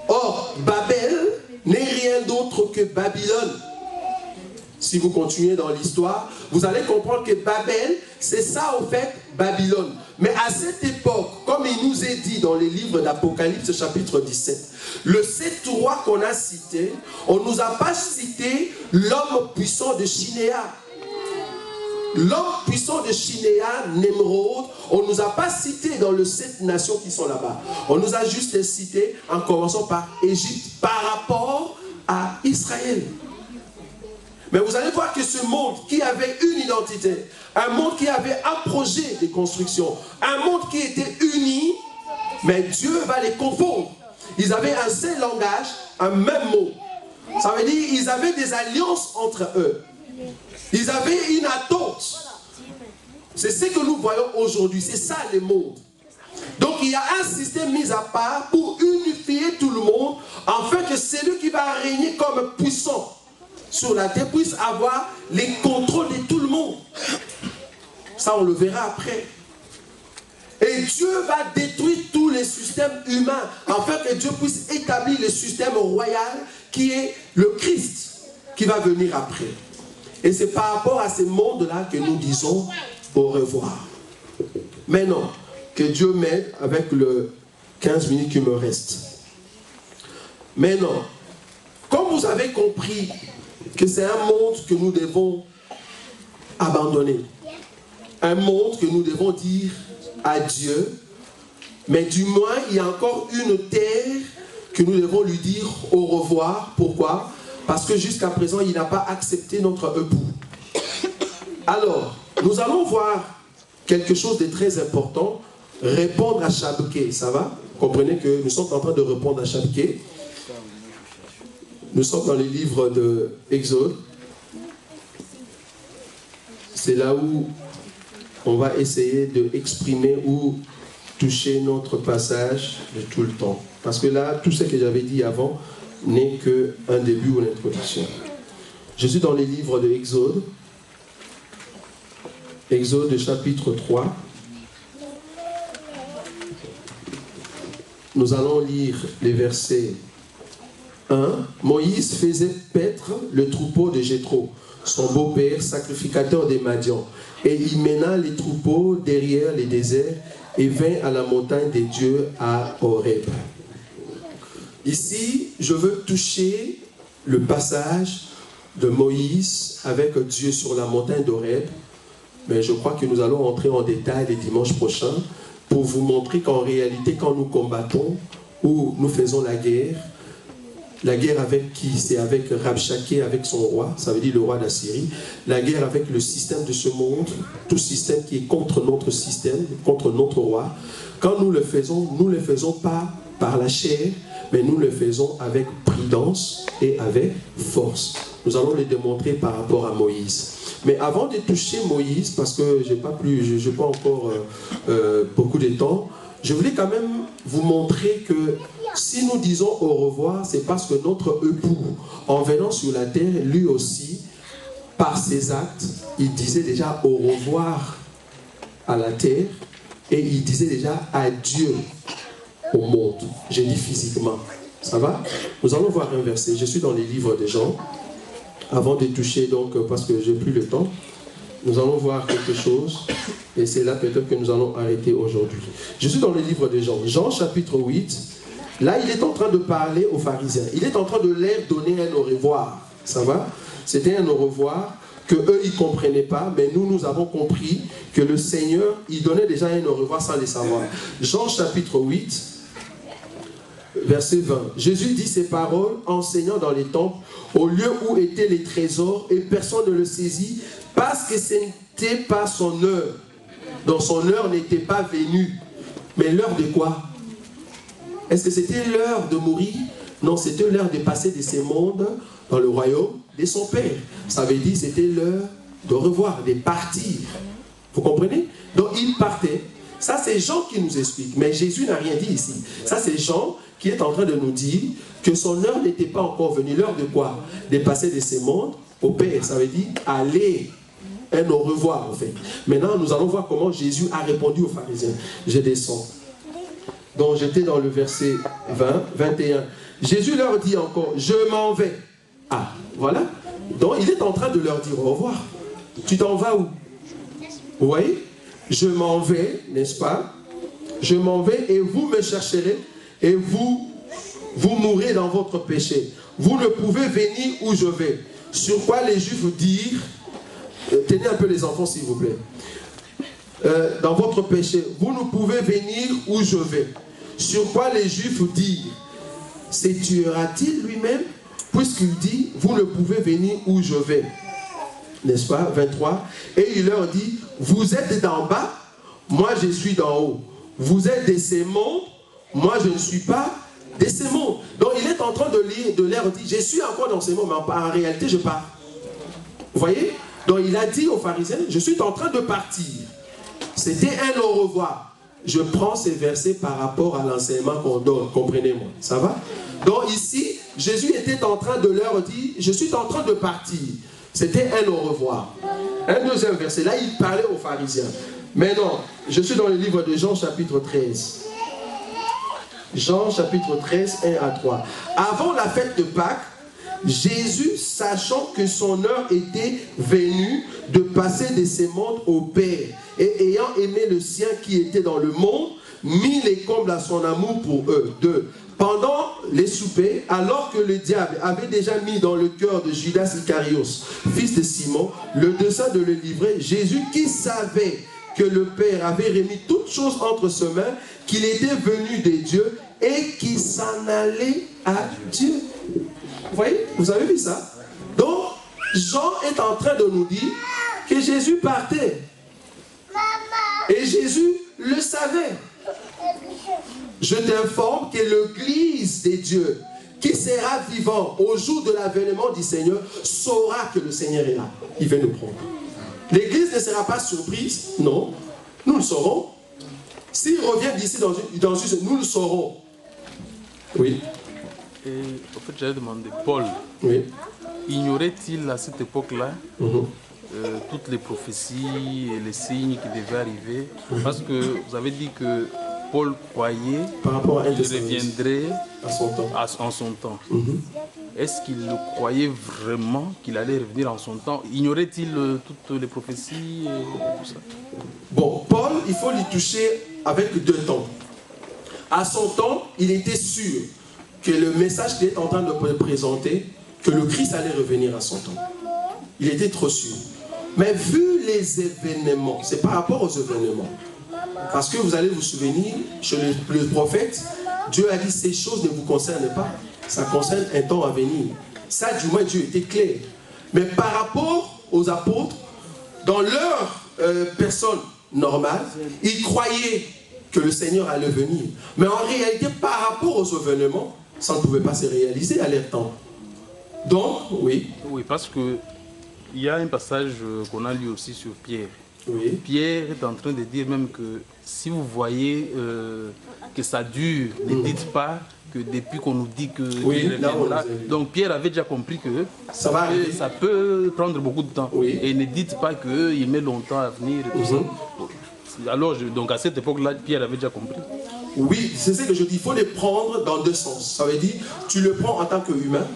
Or, Babel n'est rien d'autre que Babylone. Si vous continuez dans l'histoire, vous allez comprendre que Babel, c'est ça au fait, Babylone. Mais à cette époque, comme il nous est dit dans les livres d'Apocalypse chapitre 17, le 7 rois qu'on a cité, on ne nous a pas cité l'homme puissant de Shinéa. L'homme puissant de Shinéa, Nemrod, on ne nous a pas cité dans les 7 nations qui sont là-bas. On nous a juste cité en commençant par Égypte par rapport à Israël. Mais vous allez voir que ce monde qui avait une identité, un monde qui avait un projet de construction, un monde qui était uni, mais Dieu va les confondre. Ils avaient un seul langage, un même mot. Ça veut dire qu'ils avaient des alliances entre eux. Ils avaient une attente. C'est ce que nous voyons aujourd'hui. C'est ça le monde. Donc il y a un système mis à part pour unifier tout le monde, afin que celui qui va régner comme puissant sur la terre puisse avoir les contrôles de tout le monde. Ça on le verra après. Et Dieu va détruire tous les systèmes humains afin que Dieu puisse établir le système royal qui est le Christ qui va venir après. Et c'est par rapport à ces mondes-là que nous disons au revoir. Maintenant, que Dieu m'aide avec le 15 minutes qui me reste. Maintenant, comme vous avez compris que c'est un monde que nous devons abandonner, un monde que nous devons dire adieu, mais du moins il y a encore une terre que nous devons lui dire au revoir. Pourquoi? Parce que jusqu'à présent il n'a pas accepté notre époux. Alors nous allons voir quelque chose de très important, répondre à Shabké. Ça va? Comprenez que nous sommes en train de répondre à Shabké. Nous sommes dans les livres de Exode. C'est là où on va essayer d'exprimer ou toucher notre passage de tout le temps. Parce que là, tout ce que j'avais dit avant n'est qu'un début ou une introduction. Je suis dans les livres de Exode. Exode chapitre 3. Nous allons lire les versets 1. Moïse faisait paître le troupeau de Jéthro, son beau-père, sacrificateur des Madians. Et il mena les troupeaux derrière les déserts et vint à la montagne des dieux à Horeb. Ici, je veux toucher le passage de Moïse avec Dieu sur la montagne d'Horeb. Mais je crois que nous allons entrer en détail les dimanches prochains pour vous montrer qu'en réalité, quand nous combattons ou nous faisons la guerre avec qui? C'est avec Rabshakeh, avec son roi, ça veut dire le roi d'Assyrie. La guerre avec le système de ce monde, tout système qui est contre notre système, contre notre roi. Quand nous le faisons pas par la chair, mais nous le faisons avec prudence et avec force. Nous allons le démontrer par rapport à Moïse. Mais avant de toucher Moïse, parce que je n'ai pas encore beaucoup de temps, je voulais quand même vous montrer que si nous disons au revoir, c'est parce que notre époux, en venant sur la terre, lui aussi, par ses actes, il disait déjà au revoir à la terre et il disait déjà adieu au monde. J'ai dit physiquement. Ça va? Nous allons voir un verset. Je suis dans les livres de Jean. Avant de toucher, donc, parce que je n'ai plus le temps, nous allons voir quelque chose. Et c'est là peut-être que nous allons arrêter aujourd'hui. Je suis dans les livres de Jean. Jean chapitre 8. Là, il est en train de parler aux pharisiens. Il est en train de leur donner un au revoir. Ça va? C'était un au revoir que eux ils ne comprenaient pas, mais nous avons compris que le Seigneur, il donnait déjà un au revoir sans les savoir. Jean chapitre 8, verset 20. Jésus dit ces paroles, enseignant dans les temples, au lieu où étaient les trésors, et personne ne le saisit, parce que ce n'était pas son heure. Donc son heure n'était pas venue. Mais l'heure de quoi? Est-ce que c'était l'heure de mourir? Non, c'était l'heure de passer de ce monde dans le royaume de son Père. Ça veut dire que c'était l'heure de revoir, de partir. Vous comprenez? Donc il partait. Ça, c'est Jean qui nous explique. Mais Jésus n'a rien dit ici. Ça, c'est Jean qui est en train de nous dire que son heure n'était pas encore venue. L'heure de quoi? De passer de ce monde au Père. Ça veut dire aller. Un au revoir, en fait. Maintenant, nous allons voir comment Jésus a répondu aux pharisiens. Je descends. Donc, j'étais dans le verset 21. Jésus leur dit encore, je m'en vais. Ah, voilà. Donc, il est en train de leur dire au revoir. Tu t'en vas où? Vous voyez? Je m'en vais, n'est-ce pas? Je m'en vais et vous me chercherez et vous mourrez dans votre péché. Vous ne pouvez venir où je vais. Sur quoi les Juifs dirent, tenez un peu les enfants s'il vous plaît. Dans votre péché, vous ne pouvez venir où je vais. Sur quoi les Juifs dirent, se tuera-t-il lui-même? Puisqu'il dit, vous ne pouvez venir où je vais. N'est-ce pas? 23. Et il leur dit, vous êtes d'en bas, moi je suis d'en haut. Vous êtes de ces mondes, moi je ne suis pas de ces mondes. Donc il est en train de leur dire, je suis encore dans ces mondes, mais en réalité je pars. Vous voyez? Donc il a dit aux pharisiens, je suis en train de partir. C'était un au revoir. Je prends ces versets par rapport à l'enseignement qu'on donne, comprenez-moi. Ça va? Donc ici, Jésus était en train de leur dire, je suis en train de partir. C'était un au revoir. Un deuxième verset, là il parlait aux pharisiens. Maintenant, je suis dans le livre de Jean chapitre 13. Jean chapitre 13, 1 à 3. Avant la fête de Pâques, Jésus, sachant que son heure était venue de passer de ce monde au Père, et ayant aimé le sien qui était dans le monde, mit les combles à son amour pour eux. 2. Pendant les soupers, alors que le diable avait déjà mis dans le cœur de Judas Iscariot, fils de Simon, le dessein de le livrer, Jésus, qui savait que le Père avait remis toutes choses entre ses mains, qu'il était venu de Dieu et qu'il s'en allait à Dieu. Vous voyez? Vous avez vu ça? Donc, Jean est en train de nous dire que Jésus partait. Et Jésus le savait. Je t'informe que l'Église de Dieu, qui sera vivant au jour de l'avènement du Seigneur, saura que le Seigneur est là. Il va nous prendre. L'Église ne sera pas surprise, non. Nous le saurons. S'il revient d'ici dans une, nous le saurons. Oui. Et en fait, j'avais demandé, Paul, oui. Ignorait-il à cette époque-là toutes les prophéties et les signes qui devaient arriver? Parce que vous avez dit que Paul croyait qu'il reviendrait en son temps. Est-ce qu'il croyait vraiment qu'il allait revenir en son temps? Ignorait-il toutes les prophéties et tout ça? Bon, Paul, il faut l'y toucher avec deux temps. À son temps, il était sûr que le message qu'il est en train de présenter, que le Christ allait revenir à son temps. Il était trop sûr. Mais vu les événements, c'est par rapport aux événements. Parce que vous allez vous souvenir, chez le prophète, Dieu a dit ces choses ne vous concernent pas. Ça concerne un temps à venir. Ça, du moins, Dieu était clair. Mais par rapport aux apôtres, dans leur personne normale, ils croyaient que le Seigneur allait venir. Mais en réalité, par rapport aux événements, ça ne pouvait pas se réaliser à leur temps. Donc, oui. Oui, parce que Il y a un passage qu'on a lu aussi sur Pierre. Oui. Pierre est en train de dire même que si vous voyez que ça dure, ne dites pas que depuis qu'on nous dit que oui, là, donc Pierre avait déjà compris que ça peut prendre beaucoup de temps. Oui. Et ne dites pas qu'il met longtemps à venir. Et tout ça. Alors, donc à cette époque-là, Pierre avait déjà compris. Oui, c'est ce que je dis. Il faut les prendre dans deux sens. Ça veut dire, tu le prends en tant qu'humain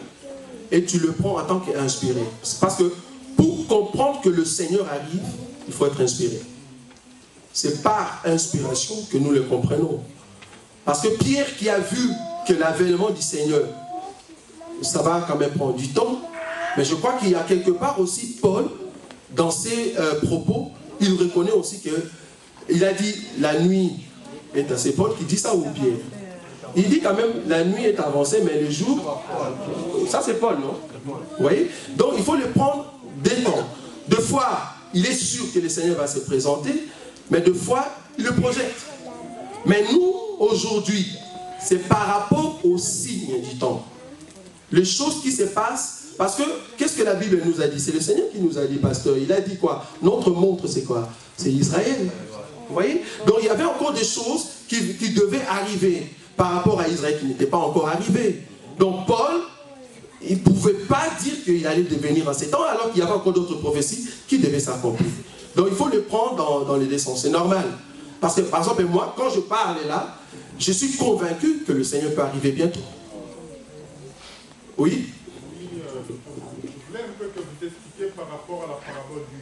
et tu le prends en tant qu'inspiré. Parce que pour comprendre que le Seigneur arrive, il faut être inspiré. C'est par inspiration que nous le comprenons. Parce que Pierre qui a vu que l'avènement du Seigneur, ça va quand même prendre du temps, mais je crois qu'il y a quelque part aussi Paul, dans ses propos, il reconnaît aussi que il a dit la nuit est assez. Paul qui dit ça ou Pierre? Il dit quand même la nuit est avancée, mais le jour, ça c'est Paul, non? Vous voyez? Donc il faut le prendre des temps. Deux fois, il est sûr que le Seigneur va se présenter, mais deux fois, il le projette. Mais nous, aujourd'hui, c'est par rapport aux signes du temps. Les choses qui se passent, parce que, qu'est-ce que la Bible nous a dit? C'est le Seigneur qui nous a dit, pasteur. Il a dit quoi? Notre montre, c'est quoi? C'est Israël. Vous voyez? Donc il y avait encore des choses qui devaient arriver par rapport à Israël qui n'étaient pas encore arrivées. Donc Paul, il ne pouvait pas dire qu'il allait devenir en ces temps, alors qu'il y avait encore d'autres prophéties qui devaient s'accomplir. Donc il faut le prendre dans les deux sens. C'est normal. Parce que, par exemple, moi, quand je parle là, je suis convaincu que le Seigneur peut arriver bientôt. Oui? Je voulais un peu que vous expliquiez par rapport à la parabole du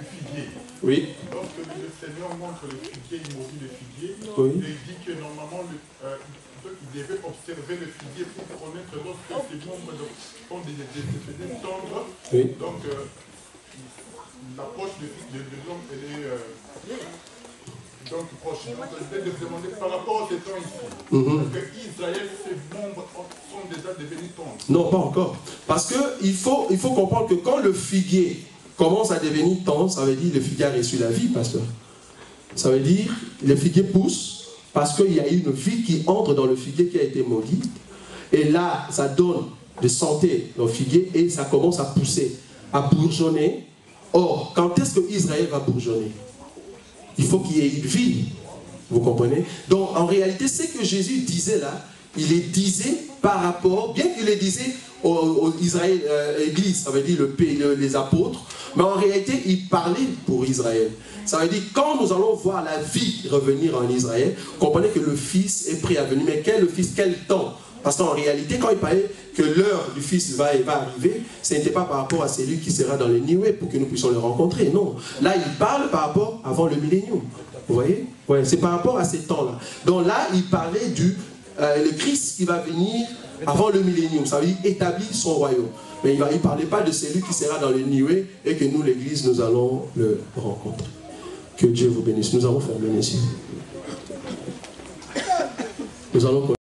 figuier. Oui. Lorsque le Seigneur montre le figuier, il maudit le figuier, oui. Il dit que normalement, il devait observer le figuier pour connaître lorsque ses membres font des tendres. Oui. Donc, l'approche de l'homme, elle est donc proche. Donc, je vais te demander par rapport à ces temps ici, est-ce que Israël, ses membres sont déjà devenus tendres? Non, pas encore. Parce qu'il faut comprendre que quand le figuier commence à devenir tendre, ça veut dire que le figuier a reçu la vie, pasteur. Ça veut dire que le figuier pousse parce qu'il y a une vie qui entre dans le figuier qui a été maudit. Et là, ça donne de santé dans le figuier et ça commence à pousser, à bourgeonner. Or, quand est-ce que Israël va bourgeonner? Il faut qu'il y ait une vie. Vous comprenez? Donc, en réalité, ce que Jésus disait là, il le disait par rapport, bien qu'il le disait aux Israël, Église, ça veut dire les apôtres, mais en réalité, il parlait pour Israël. Ça veut dire, quand nous allons voir la vie revenir en Israël, comprenez que le Fils est prêt à venir. Mais quel le Fils, quel temps? Parce qu'en réalité, quand il parlait que l'heure du Fils va arriver, ce n'était pas par rapport à celui qui sera dans le Nioué pour que nous puissions le rencontrer. Non. Là, il parle par rapport avant le millénium. Vous voyez? Ouais, c'est par rapport à ces temps-là. Donc là, il parlait du le Christ qui va venir avant le millénium. Ça veut dire établir son royaume. Mais il ne parlait pas de celui qui sera dans le Nioué et que nous, l'Église, nous allons le rencontrer. Que Dieu vous bénisse. Nous allons fermer les yeux. Nous allons